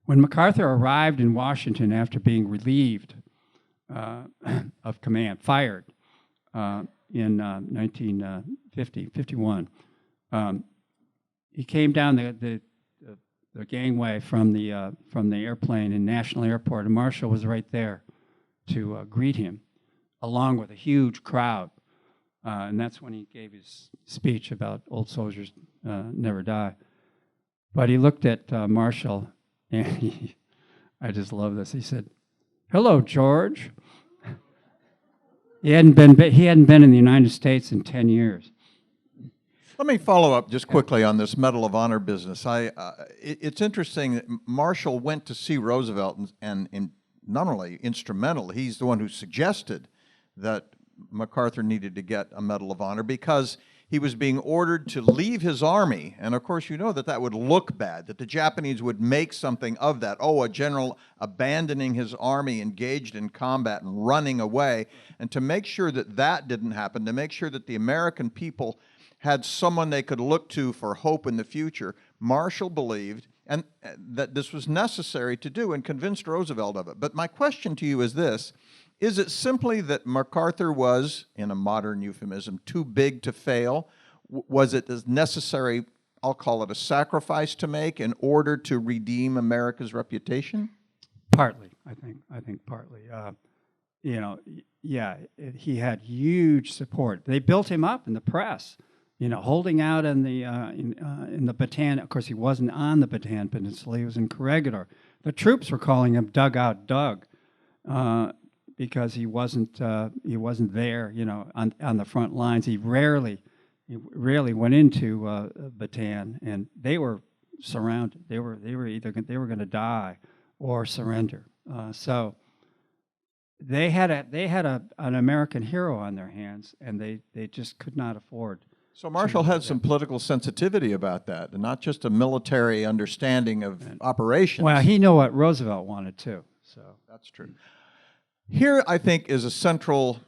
MacArthur arrived in Washington after being relieved of command, fired. In 1951. He came down the gangway from the airplane in National Airport, and Marshall was right there to greet him, along with a huge crowd. And that's when he gave his speech about old soldiers never die. But he looked at Marshall, and I just love this. He said, "Hello, George." He hadn't been in the United States in 10 years. Let me follow up just quickly on this Medal of Honor business. It's interesting that Marshall went to see Roosevelt and not only instrumental, he's the one who suggested that MacArthur needed to get a Medal of Honor because he was being ordered to leave his army. And of course, you know that that would look bad, that the Japanese would make something of that. Oh, a general abandoning his army, engaged in combat and running away. And to make sure that that didn't happen, to make sure that the American people had someone they could look to for hope in the future, Marshall believed and that this was necessary to do and convinced Roosevelt of it. But my question to you is this: is it simply that MacArthur was, in a modern euphemism, too big to fail? Was it as necessary, I'll call it a sacrifice to make in order to redeem America's reputation? Partly, I think partly. You know, yeah, he had huge support. They built him up in the press, you know, holding out in the Bataan. Of course, he wasn't on the Bataan Peninsula. He was in Corregidor. The troops were calling him Dugout Doug because he wasn't there, you know, on the front lines. He rarely went into Bataan, and they were surrounded. They were going to die or surrender. So they had an American hero on their hands, and they just could not afford. So Marshall had some political sensitivity about that, and not just a military understanding of operations. Well, he knew what Roosevelt wanted too. So that's true. Here, I think, is a central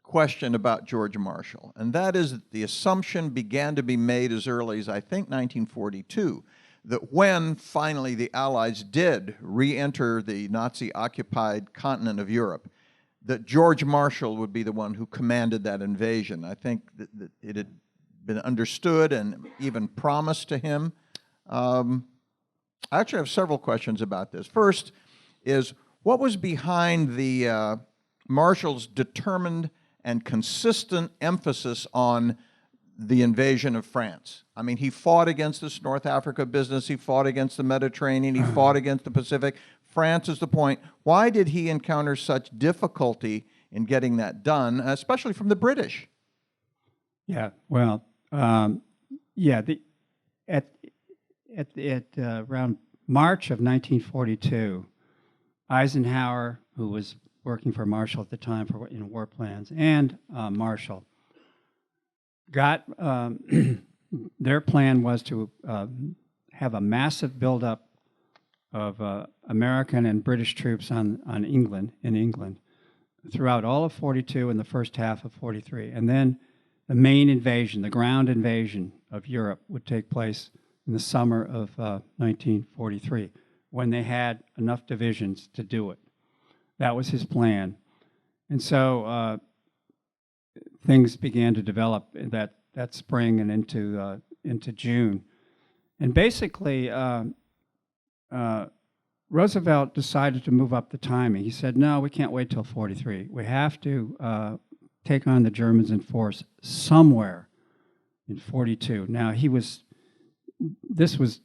question about George Marshall, and that is that the assumption began to be made as early as, I think, 1942, that when finally the Allies did re-enter the Nazi-occupied continent of Europe, that George Marshall would be the one who commanded that invasion. I think that it had been understood and even promised to him. I actually have several questions about this. First is, what was behind the Marshall's determined and consistent emphasis on the invasion of France? I mean, he fought against this North Africa business, he fought against the Mediterranean, he fought against the Pacific. France is the point. Why did he encounter such difficulty in getting that done, especially from the British? Yeah, well, yeah, at around March of 1942, Eisenhower, who was working for Marshall at the time in war plans, and Marshall got their plan was to have a massive buildup of American and British troops in England throughout all of 42 and the first half of 43, and then the main invasion, the ground invasion of Europe, would take place in the summer of 1943, when they had enough divisions to do it. That was his plan. And so things began to develop that spring and into June. And basically, Roosevelt decided to move up the timing. He said, no, we can't wait till 43. We have to take on the Germans in force somewhere in 42. Now, this was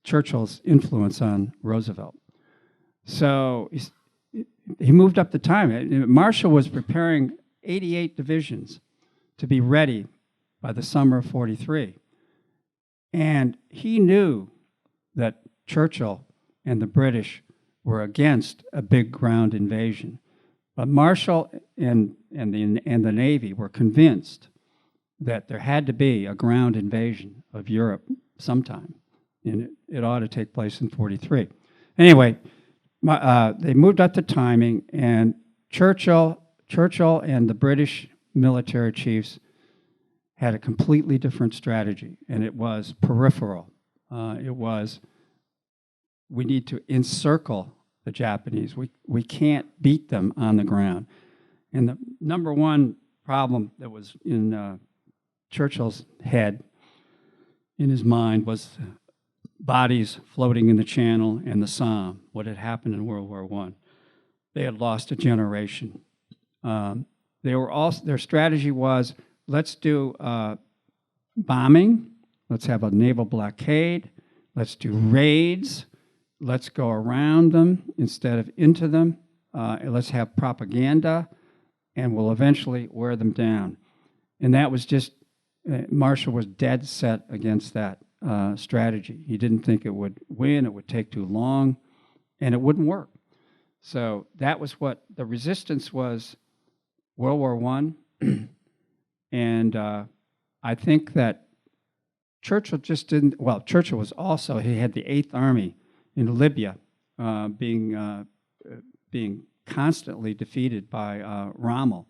Churchill's influence on Roosevelt. So he moved up the time. Marshall was preparing 88 divisions to be ready by the summer of 43. And he knew that Churchill and the British were against a big ground invasion. But Marshall and the Navy were convinced that there had to be a ground invasion of Europe sometime, and it ought to take place in 43. Anyway, they moved up the timing, and Churchill and the British military chiefs had a completely different strategy, and it was peripheral. It was, we need to encircle the Japanese. We can't beat them on the ground. And the number one problem that was in Churchill's head, in his mind, was bodies floating in the Channel and the Somme, what had happened in World War I. They had lost a generation. Their strategy was, let's do bombing, let's have a naval blockade, let's do raids, let's go around them instead of into them, and let's have propaganda, and we'll eventually wear them down. And that was just Marshall was dead set against that strategy. He didn't think it would win, it would take too long, and it wouldn't work. So that was what the resistance was, World War I. And I think that Churchill just didn't, well, Churchill was also, he had the Eighth Army in Libya being constantly defeated by Rommel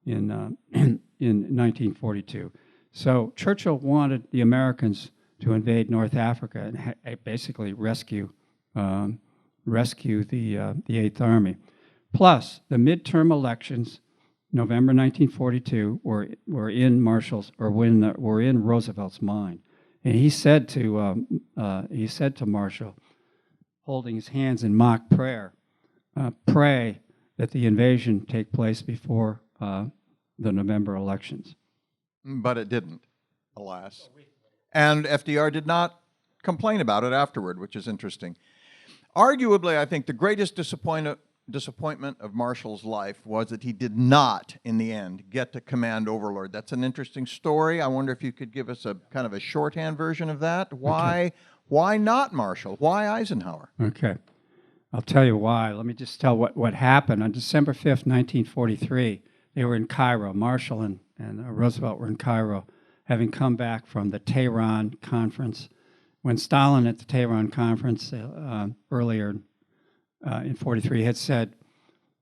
in 1942. So Churchill wanted the Americans to invade North Africa and basically rescue the Eighth Army. Plus, the midterm elections, November 1942, were in Roosevelt's mind, and he said to Marshall, holding his hands in mock prayer, pray that the invasion take place before the November elections. But it didn't, alas. And FDR did not complain about it afterward, which is interesting. Arguably, I think the greatest disappointment of Marshall's life was that he did not, in the end, get to command overlord. That's an interesting story. I wonder if you could give us a kind of a shorthand version of that. Why not Marshall? Why Eisenhower? Okay. I'll tell you why. Let me just tell what happened. On December 5th, 1943, they were in Cairo. Marshall and Roosevelt were in Cairo, having come back from the Tehran Conference. When Stalin at the Tehran Conference earlier in 43 had said,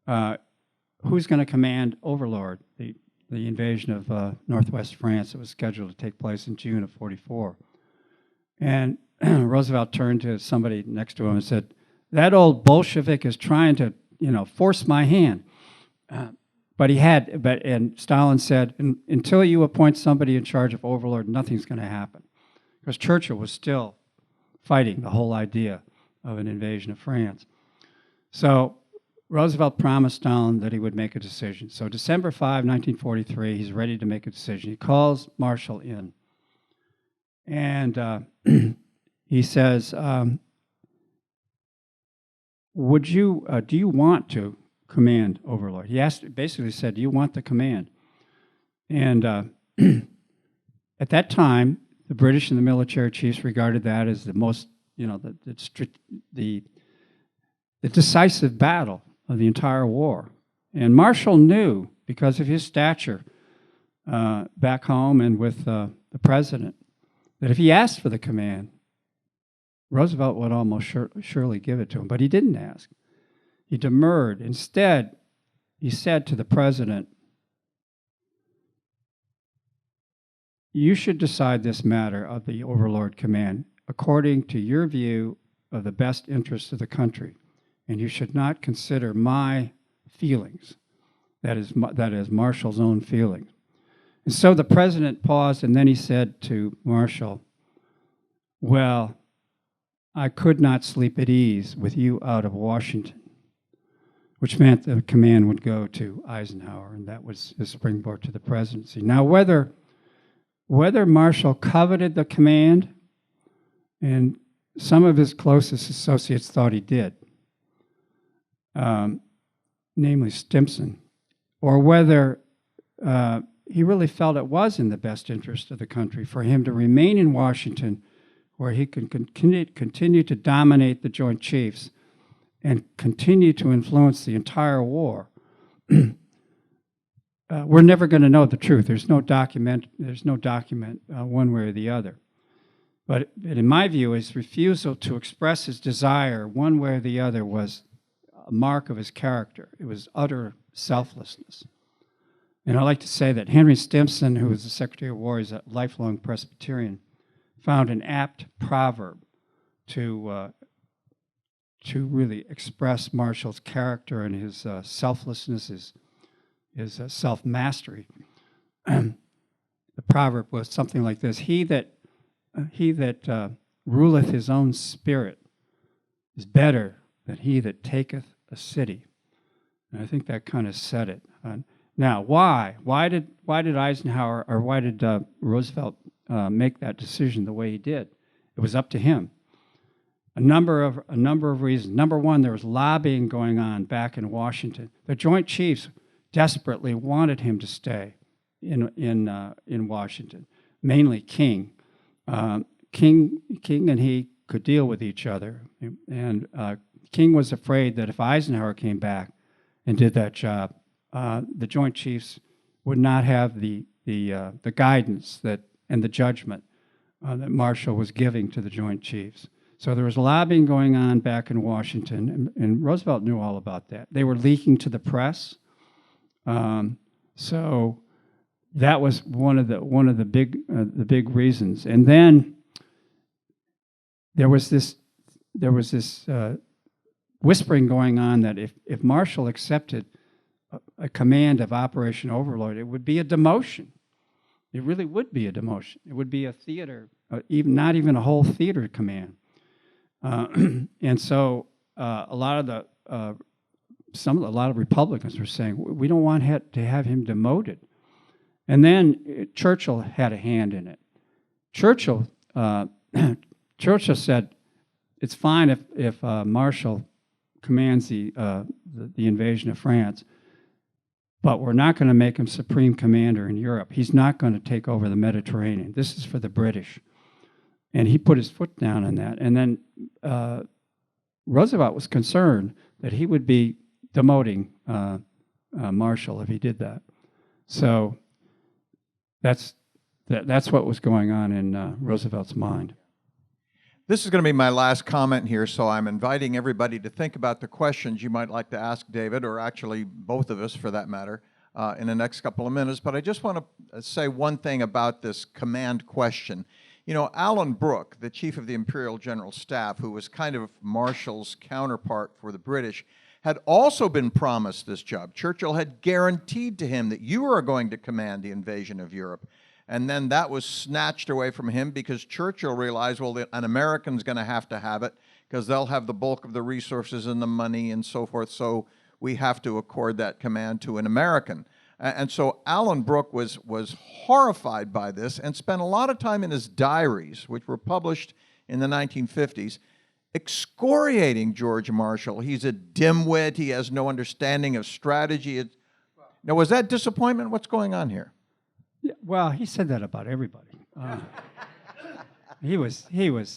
who's going to command Overlord, the invasion of Northwest France that was scheduled to take place in June of 44. And Roosevelt turned to somebody next to him and said, that old Bolshevik is trying to, force my hand. And Stalin said, until you appoint somebody in charge of Overlord, nothing's going to happen. Because Churchill was still fighting the whole idea of an invasion of France. So Roosevelt promised Stalin that he would make a decision. So December 5, 1943, he's ready to make a decision. He calls Marshall in. And he says, do you want to command Overlord? He basically said, do you want the command? And at that time, the British and the military chiefs regarded that as the most, the decisive battle of the entire war. And Marshall knew, because of his stature back home and with the president, that if he asked for the command, Roosevelt would almost surely give it to him. But he didn't ask. He demurred. Instead, he said to the president, you should decide this matter of the Overlord command according to your view of the best interests of the country, and you should not consider my feelings, that is Marshall's own feelings. And so the president paused, and then he said to Marshall, well, I could not sleep at ease with you out of Washington, which meant the command would go to Eisenhower, and that was his springboard to the presidency. Now, whether Marshall coveted the command, and some of his closest associates thought he did, namely Stimson, or whether he really felt it was in the best interest of the country for him to remain in Washington, where he could continue to dominate the Joint Chiefs and continue to influence the entire war. We're never going to know the truth. There's no document one way or the other. But in my view, his refusal to express his desire one way or the other was a mark of his character. It was utter selflessness. And I like to say that Henry Stimson, who was the Secretary of War, is a lifelong Presbyterian, found an apt proverb to really express Marshall's character and his selflessness, his self-mastery. The proverb was something like this: He that ruleth his own spirit is better than he that taketh a city. And I think that kind of said it. Now, why? Why did Eisenhower, or why did Roosevelt make that decision the way he did? It was up to him. A number of reasons. Number one, there was lobbying going on back in Washington. The Joint Chiefs desperately wanted him to stay in Washington. mainly King. King and he could deal with each other, and King was afraid that if Eisenhower came back and did that job, the Joint Chiefs would not have the guidance that and the judgment that Marshall was giving to the Joint Chiefs. So there was lobbying going on back in Washington, and Roosevelt knew all about that. They were leaking to the press. So that was one of the big reasons. And then there was this whispering going on that if Marshall accepted a command of Operation Overlord, it would be a demotion. It really would be a demotion. It would be a theater, not even a whole theater command. And so a lot of Republicans were saying, we don't want to have him demoted. And then Churchill had a hand in it. Churchill said, it's fine if Marshall commands the invasion of France, but we're not going to make him supreme commander in Europe. He's not going to take over the Mediterranean. This is for the British. And he put his foot down on that. And then Roosevelt was concerned that he would be demoting Marshall if he did that. So that's what was going on in Roosevelt's mind. This is going to be my last comment here, so I'm inviting everybody to think about the questions you might like to ask David, or actually both of us for that matter, in the next couple of minutes. But I just want to say one thing about this command question. You know, Alan Brooke, the chief of the Imperial General Staff, who was kind of Marshall's counterpart for the British, had also been promised this job. Churchill had guaranteed to him that you are going to command the invasion of Europe. And then that was snatched away from him because Churchill realized, well, an American's going to have it because they'll have the bulk of the resources and the money and so forth, so we have to accord that command to an American. And so Alan Brooke was horrified by this and spent a lot of time in his diaries, which were published in the 1950s, excoriating George Marshall. He's a dimwit. He has no understanding of strategy. Now, was that disappointment? What's going on here? Yeah, well, he said that about everybody. He was a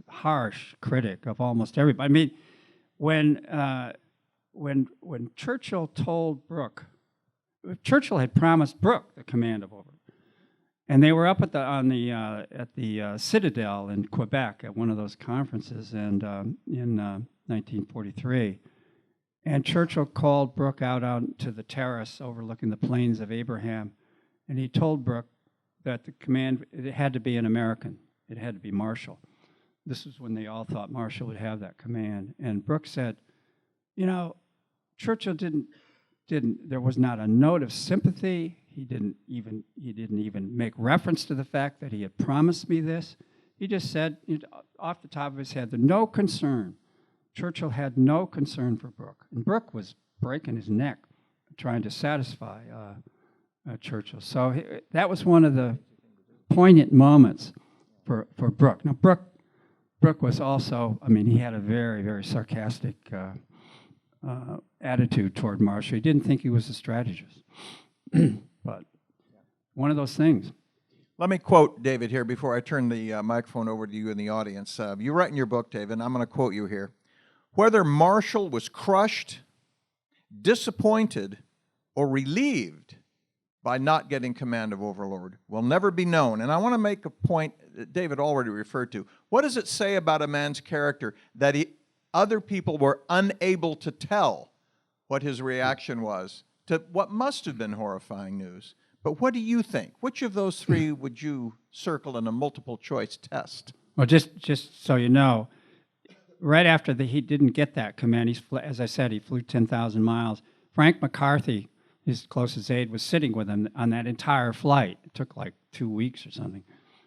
harsh critic of almost everybody. I mean, when Churchill told Brooke, Churchill had promised Brooke the command of Overlord, and they were up at the Citadel in Quebec at one of those conferences, and in 1943. And Churchill called Brooke out onto the terrace overlooking the plains of Abraham. And he told Brooke that the command, it had to be an American. It had to be Marshall. This was when they all thought Marshall would have that command. And Brooke said, you know, Churchill there was not a note of sympathy. He didn't even make reference to the fact that he had promised me this. He just said, off the top of his head, no concern. Churchill had no concern for Brooke. And Brooke was breaking his neck trying to satisfy Churchill. So that was one of the poignant moments for Brooke. Now, Brooke was also, I mean, he had a very, very sarcastic attitude toward Marshall. He didn't think he was a strategist. But one of those things. Let me quote David here before I turn the microphone over to you in the audience. You write in your book, David, and I'm going to quote you here. Whether Marshall was crushed, disappointed, or relieved by not getting command of Overlord will never be known. And I want to make a point that David already referred to. What does it say about a man's character that other people were unable to tell what his reaction was to what must have been horrifying news? But what do you think? Which of those three would you circle in a multiple choice test? Well, just so you know, right after he didn't get that command, as I said, he flew 10,000 miles. Frank McCarthy, his closest aide, was sitting with him on that entire flight. It took like 2 weeks or something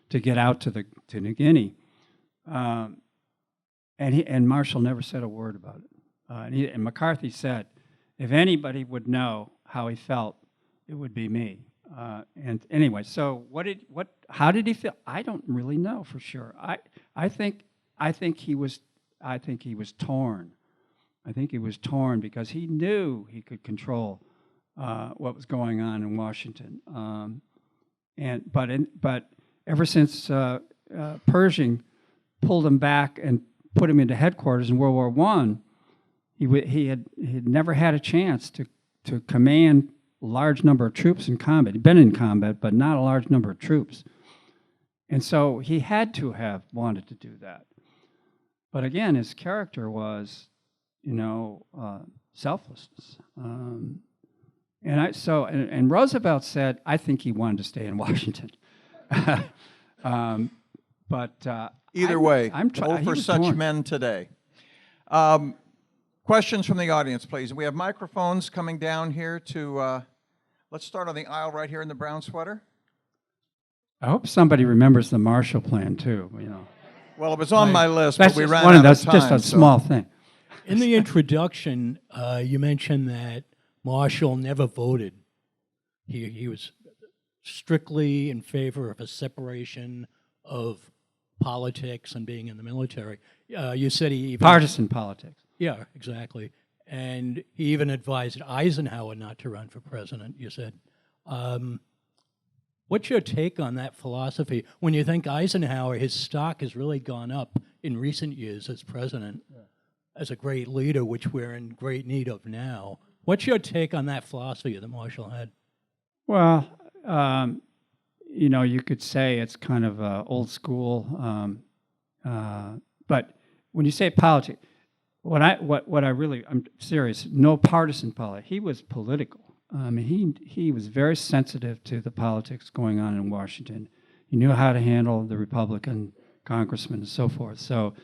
to get out to New Guinea. And Marshall never said a word about it. And McCarthy said, if anybody would know how he felt, it would be me. And anyway, so how did he feel? I don't really know for sure. I think he was torn. I think he was torn because he knew he could control what was going on in Washington. But ever since Pershing pulled him back and put him into headquarters in World War I, he had never had a chance to command a large number of troops in combat. He'd been in combat, but not a large number of troops. And so he had to have wanted to do that. But again, his character was, selflessness. And Roosevelt said, I think he wanted to stay in Washington. Either way, I'm vote he for was such torn. men today. Questions from the audience, please. We have microphones coming down here to, let's start on the aisle right here in the brown sweater. I hope somebody remembers the Marshall Plan too. Well, it was on my list, That's but we just ran one out of of those, time. just a so- small thing. In the introduction, you mentioned that Marshall never voted. He was strictly in favor of a separation of politics and being in the military. You said he even... Partisan politics. Yeah, exactly. And he even advised Eisenhower not to run for president, you said. What's your take on that philosophy? When you think Eisenhower, his stock has really gone up in recent years as president, as a great leader, which we're in great need of now. What's your take on that philosophy that Marshall had? Well, you could say it's kind of old school, but when you say politics, I'm serious. No partisan politics. He was political. He was very sensitive to the politics going on in Washington. He knew how to handle the Republican congressmen and so forth. So,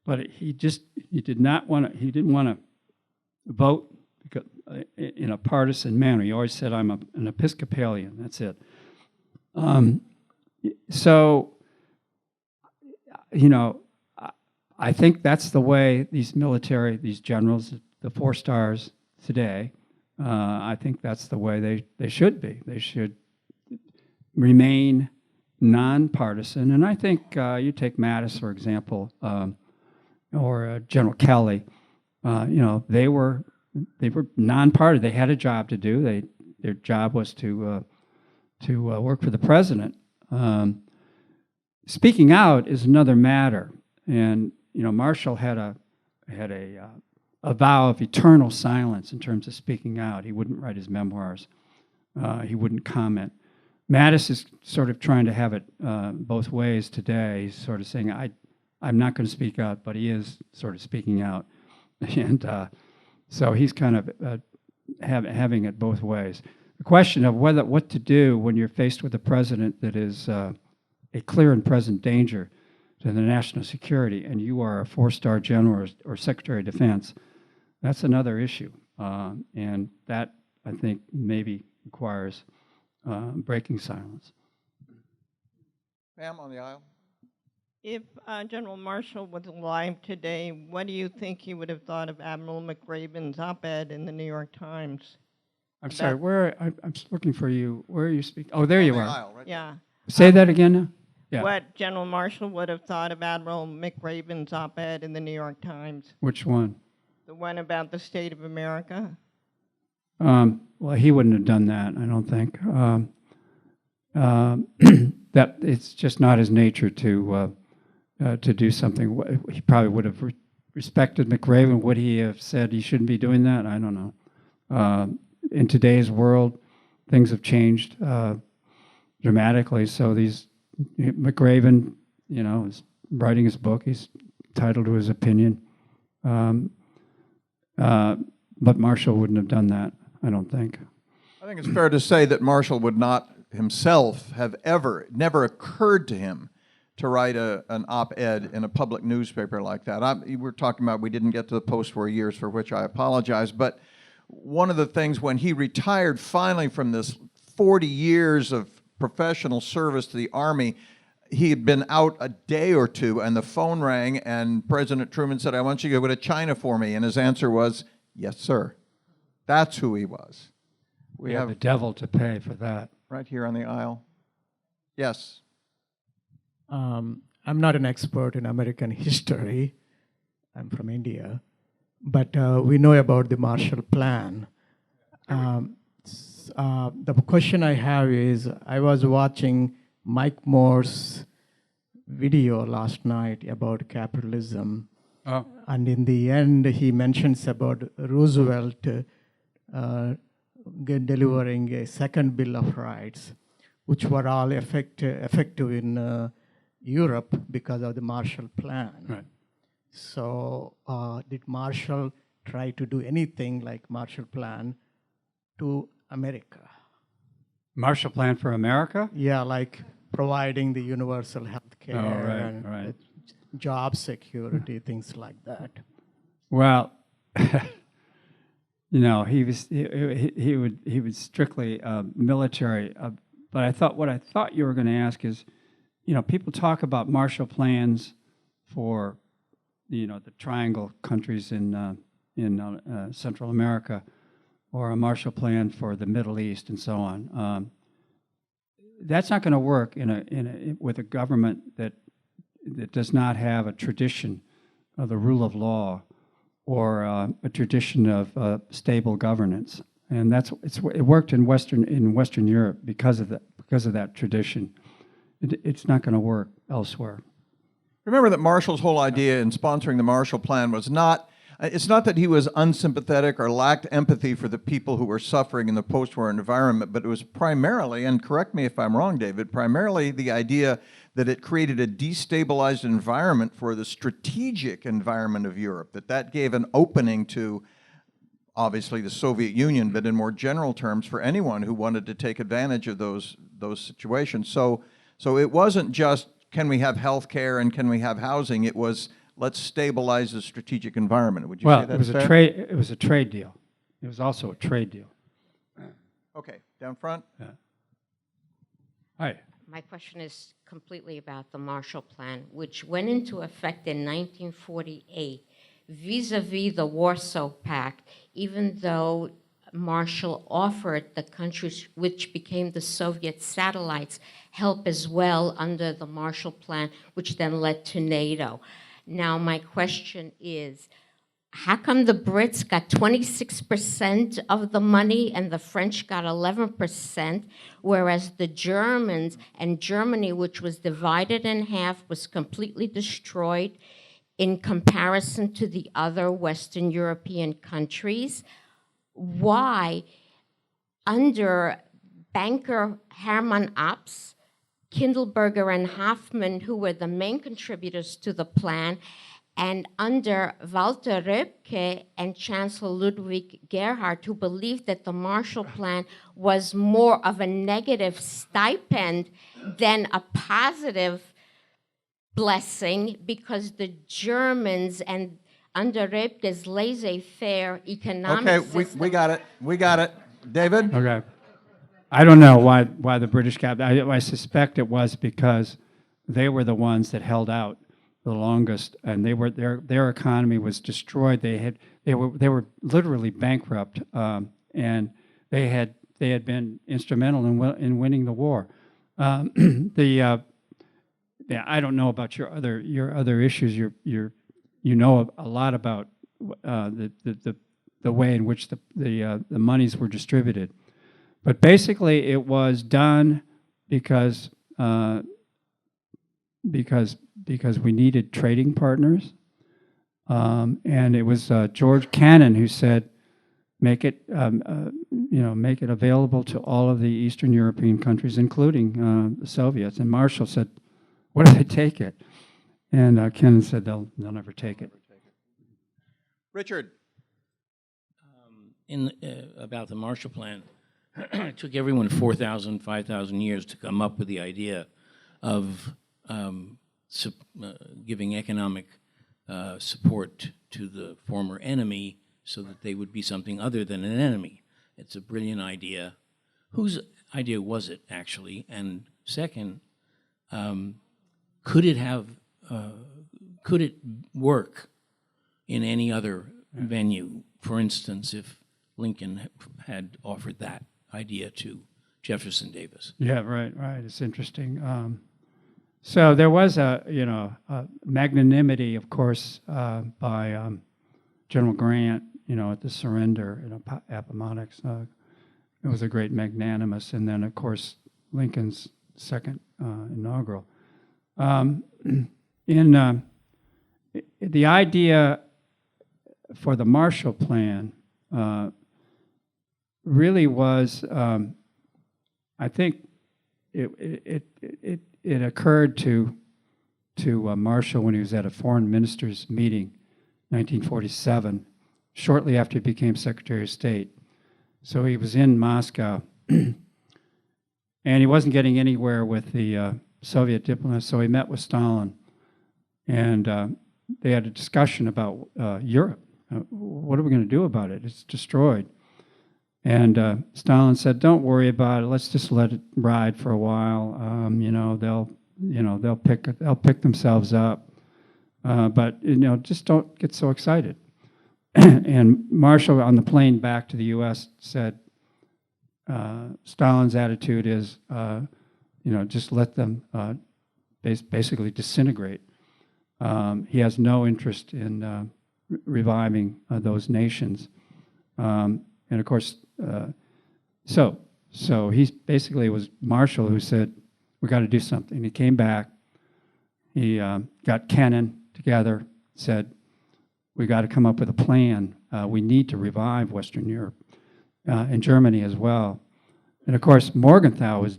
but he didn't want to vote in a partisan manner. He always said, "I'm an Episcopalian." That's it. I think that's the way these generals, the 4 stars today, I think that's the way they should be. They should remain nonpartisan. And I think you take Mattis, for example, or General Kelly, they were nonpartisan. They had a job to do. Their job was to work for the president. Speaking out is another matter. And Marshall had a vow of eternal silence in terms of speaking out. He wouldn't write his memoirs. He wouldn't comment. Mattis is sort of trying to have it both ways today. He's sort of saying, I'm not going to speak out, but he is sort of speaking out. And so he's kind of having it both ways. The question of what to do when you're faced with a president that is a clear and present danger to the national security, and you are a 4-star general or Secretary of Defense, that's another issue. And that, I think, maybe requires breaking silence. Ma'am, on the aisle. If General Marshall was alive today, what do you think he would have thought of Admiral McRaven's op-ed in the New York Times? I'm sorry, I'm looking for you. Where are you speaking? Oh, there you On the are. aisle, right there. Yeah. Say that again now? Yeah. What General Marshall would have thought of Admiral McRaven's op-ed in the New York Times? Which one? The one about the state of America? Well, he wouldn't have done that, I don't think. That it's just not his nature to do something. He probably would have respected McRaven. Would he have said he shouldn't be doing that? I don't know. In today's world, things have changed dramatically. So McRaven, is writing his book. He's entitled to his opinion. But Marshall wouldn't have done that, I don't think. I think it's fair to say that Marshall would not himself have never occurred to him to write an op-ed in a public newspaper like that. We're talking about we didn't get to the post-war years, for which I apologize, but one of the things when he retired finally from this 40 years of professional service to the Army, he had been out a day or two and the phone rang and President Truman said, "I want you to go to China for me." And his answer was, "Yes, sir." That's who he was. We have the devil to pay for that. right here on the aisle. Yes. I'm not an expert in American history. I'm from India. But we know about the Marshall Plan. The question I have is, I was watching Mike Moore's video last night about capitalism, Oh, and in the end, he mentions about Roosevelt delivering a second Bill of Rights, which were all effective in Europe because of the Marshall Plan. right. So did Marshall try to do anything like Marshall Plan to America? Marshall Plan for America? Yeah, like providing the universal health care Oh, right, and right. job security, things like that. Well, you know, he was strictly military. But what I thought you were going to ask is, you know, people talk about Marshall Plans for, you know, the Triangle countries in Central America, or a Marshall Plan for the Middle East and so on. That's not going to work with a government that does not have a tradition of the rule of law or a tradition of stable governance. And it worked in Western Europe because of that tradition. It's not going to work elsewhere. Remember that Marshall's whole idea in sponsoring the Marshall Plan was not, it's not that he was unsympathetic or lacked empathy for the people who were suffering in the post-war environment, but it was primarily, and correct me if I'm wrong, David, primarily the idea that it created a destabilized environment for the strategic environment of Europe, that gave an opening to obviously the Soviet Union, but in more general terms for anyone who wanted to take advantage of those situations. So it wasn't just, can we have health care and can we have housing? It was, let's stabilize the strategic environment. Would you say that's fair? It was a trade deal. It was also a trade deal. Okay, down front. Hi. My question is completely about the Marshall Plan, which went into effect in 1948 vis-a-vis the Warsaw Pact, even though Marshall offered the countries which became the Soviet satellites help as well under the Marshall Plan, which then led to NATO. Now, my question is, how come the Brits got 26% of the money and the French got 11%, whereas the Germans and Germany, which was divided in half, was completely destroyed in comparison to the other Western European countries? Why, under banker Hermann Abs, Kindleberger and Hoffman, who were the main contributors to the plan, and under Walter Röpke and Chancellor Ludwig Gerhard, who believed that the Marshall Plan was more of a negative stipend than a positive blessing, because the Germans and under Röpke's laissez-faire economic Okay, system. we got it. We got it. David? Okay. I don't know why the British got. I suspect it was because they were the ones that held out the longest, and their economy was destroyed. They were literally bankrupt, and they had been instrumental in winning the war. I don't know about your other issues. You know a lot about the way in which the monies were distributed, but basically it was done because we needed trading partners, and it was George Cannon who said, make it available to all of the Eastern European countries, including the Soviets. And Marshall said, what if they take it? And Cannon said they'll never take it. Richard? About the Marshall Plan, it took everyone 4,000, 5,000 years to come up with the idea of giving economic support to the former enemy so that they would be something other than an enemy. It's a brilliant idea. Whose idea was it, actually? And second, could it work in any other venue? For instance, if Lincoln had offered that idea to Jefferson Davis. Yeah, right. It's interesting. So there was a magnanimity, of course, by General Grant, at the surrender in Appomattox. it was a great magnanimous, and then of course Lincoln's second inaugural. The idea for the Marshall Plan really was, I think, it occurred to Marshall when he was at a foreign ministers meeting, 1947, shortly after he became Secretary of State. So he was in Moscow, and he wasn't getting anywhere with the Soviet diplomats, so he met with Stalin, and they had a discussion about Europe. What are we going to do about it? It's destroyed. And Stalin said, "Don't worry about it. Let's just let it ride for a while. They'll pick themselves up. But just don't get so excited." And Marshall, on the plane back to the U.S., said, "Stalin's attitude is, just let them basically disintegrate. He has no interest in reviving those nations." And of course, so he basically was Marshall who said, "We got to do something." He came back. He got Kennan together, said, "We got to come up with a plan. We need to revive Western Europe and Germany as well." And of course, Morgenthau was,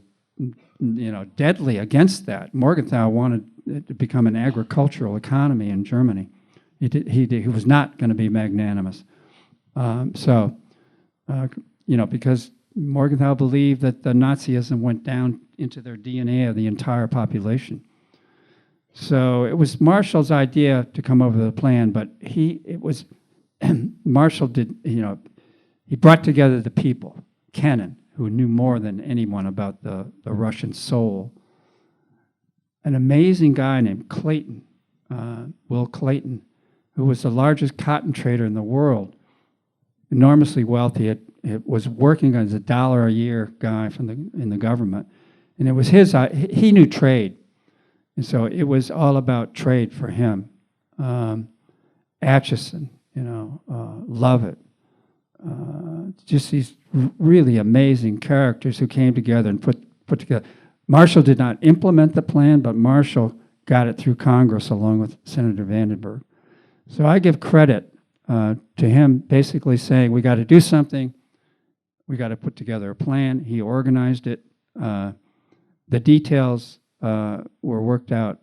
deadly against that. Morgenthau wanted it to become an agricultural economy in Germany. He was not going to be magnanimous. Because Morgenthau believed that the Nazism went down into their DNA of the entire population. So it was Marshall's idea to come up with a plan, but Marshall did, he brought together the people, Kennan, who knew more than anyone about the Russian soul, an amazing guy named Clayton, Will Clayton, who was the largest cotton trader in the world, enormously wealthy. It was working as $1 a year guy in the government, and it was he knew trade, and so it was all about trade for him. Atchison, Lovett, just these really amazing characters who came together and put together. Marshall did not implement the plan, but Marshall got it through Congress along with Senator Vandenberg. So I give credit to him basically saying, we got to do something, we got to put together a plan. He organized it. The details were worked out.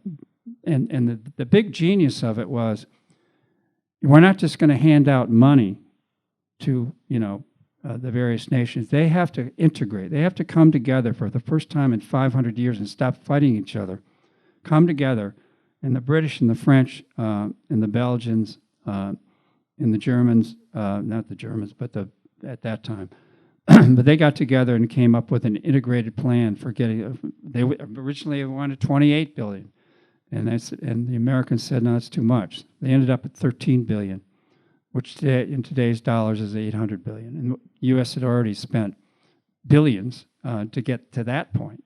And the big genius of it was, we're not just going to hand out money to, the various nations. They have to integrate. They have to come together for the first time in 500 years and stop fighting each other. Come together. And the British and the French and the Belgians and the Germans, not the Germans, but at that time, but they got together and came up with an integrated plan for getting. They originally wanted 28 billion, and the Americans said, no, that's too much. They ended up at 13 billion, which in today's dollars is 800 billion. And the U.S. had already spent billions to get to that point.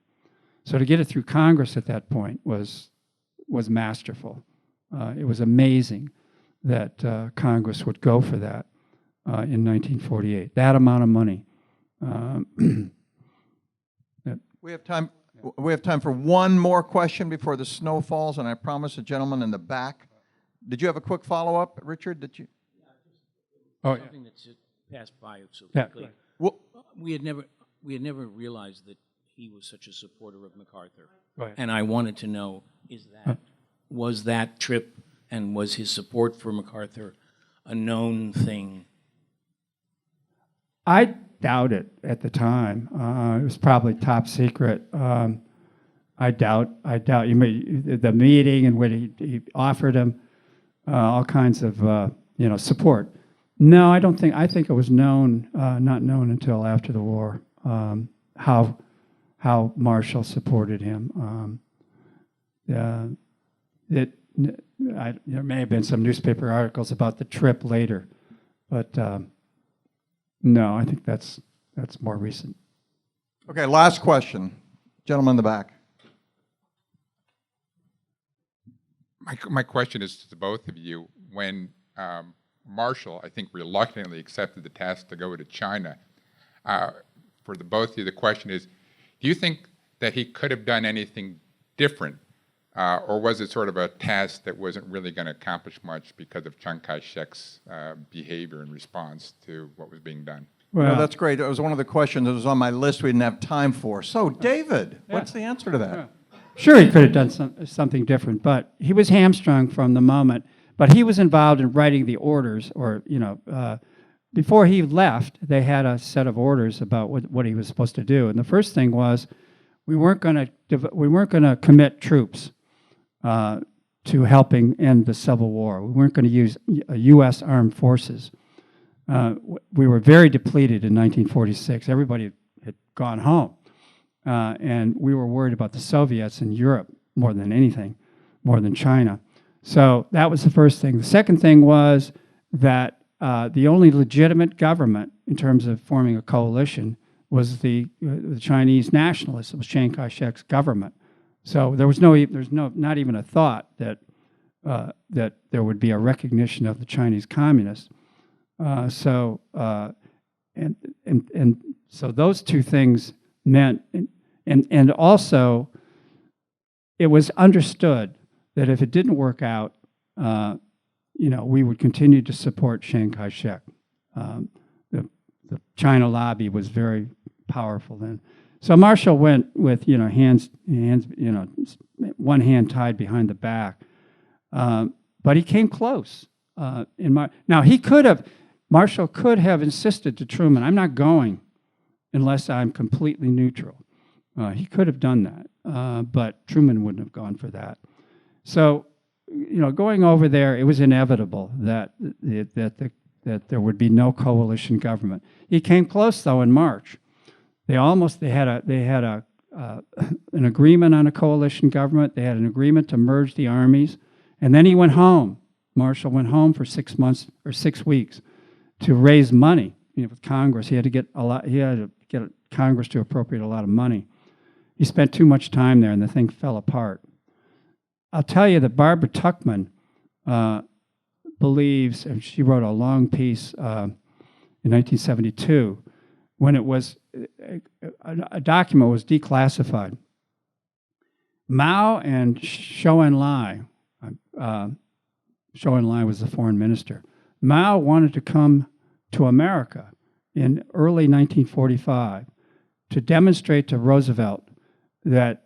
So to get it through Congress at that point was masterful. It was amazing that Congress would go for that in 1948. That amount of money. We have time. We have time for one more question before the snow falls, and I promise the gentleman in the back. Did you have a quick follow-up, Richard? Did you? Oh, Something that's just passed by so Yeah. quickly. Well, We had never realized that he was such a supporter of MacArthur. Right. And I wanted to know, was that trip and was his support for MacArthur a known thing? I doubt it at the time. It was probably top secret. I doubt the meeting and when he offered him all kinds of support. No, I don't think. I think it was known, not known until after the war, how Marshall supported him. There may have been some newspaper articles about the trip later, but no, I think that's more recent. okay, last question. Gentleman in the back. My question is to both of you. When Marshall, I think, reluctantly accepted the task to go to China, for the both of you, the question is, do you think that he could have done anything different, or was it sort of a task that wasn't really going to accomplish much because of Chiang Kai-shek's behavior in response to what was being done? No, that's great. It was one of the questions that was on my list we didn't have time for. So, David, what's the answer to that? Sure, he could have done something different, but he was hamstrung from the moment. But he was involved in writing the orders, or before he left, they had a set of orders about what he was supposed to do. And the first thing was, we weren't going to commit troops to helping end the Civil War. We weren't going to use U.S. armed forces. We were very depleted in 1946. Everybody had gone home. And we were worried about the Soviets in Europe more than anything, more than China. So that was the first thing. The second thing was that the only legitimate government in terms of forming a coalition was the Chinese nationalists. It was Chiang Kai-shek's government. So there's not even a thought that that there would be a recognition of the Chinese communists. So those two things meant, and also it was understood that if it didn't work out, we would continue to support Chiang Kai-shek. The China lobby was very powerful then. So Marshall went with hands, one hand tied behind the back, but he came close. Now Marshall could have insisted to Truman, "I'm not going unless I'm completely neutral." He could have done that, but Truman wouldn't have gone for that. So, going over there, it was inevitable that there would be no coalition government. He came close though in March. They had an agreement on a coalition government. They had an agreement to merge the armies, and then he went home. Marshall went home for 6 months or 6 weeks to raise money. With Congress, he had to get Congress to appropriate a lot of money. He spent too much time there, and the thing fell apart. I'll tell you that Barbara Tuchman believes, and she wrote a long piece in 1972, when it was a document was declassified. Mao and Zhou Enlai, Zhou Enlai was the foreign minister. Mao wanted to come to America in early 1945 to demonstrate to Roosevelt that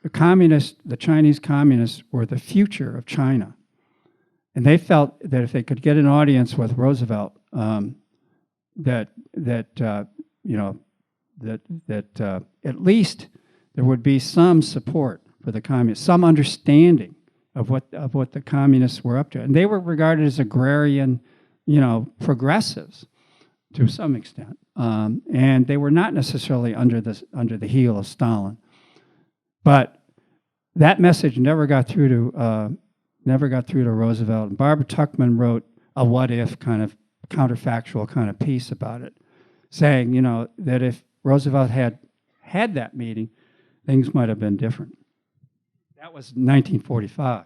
the Chinese communists were the future of China. And they felt that if they could get an audience with Roosevelt, that at least there would be some support for the communists, some understanding of what the communists were up to. And they were regarded as agrarian, progressives to some extent. And they were not necessarily under the heel of Stalin. But that message never got through to Roosevelt. And Barbara Tuchman wrote a what-if kind of counterfactual kind of piece about it, saying, that if Roosevelt had that meeting, things might have been different. That was 1945.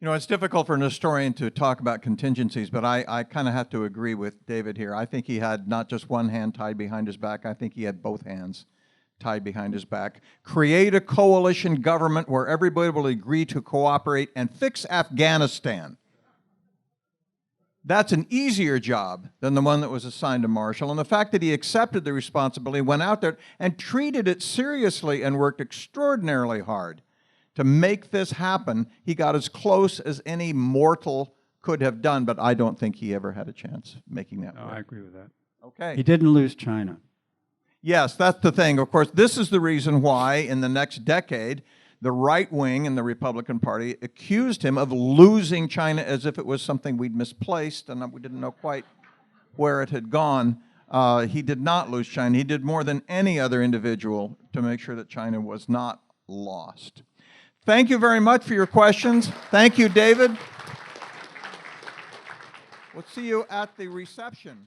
It's difficult for an historian to talk about contingencies, but I kind of have to agree with David here. I think he had not just one hand tied behind his back, I think he had both hands tied behind his back. Create a coalition government where everybody will agree to cooperate and fix Afghanistan. That's an easier job than the one that was assigned to Marshall. And the fact that he accepted the responsibility, went out there and treated it seriously and worked extraordinarily hard to make this happen, he got as close as any mortal could have done, but I don't think he ever had a chance of making that work. I agree with that. Okay. He didn't lose China. Yes, that's the thing. Of course, this is the reason why in the next decade, the right wing in the Republican Party accused him of losing China as if it was something we'd misplaced and we didn't know quite where it had gone. He did not lose China. He did more than any other individual to make sure that China was not lost. Thank you very much for your questions. Thank you, David. We'll see you at the reception.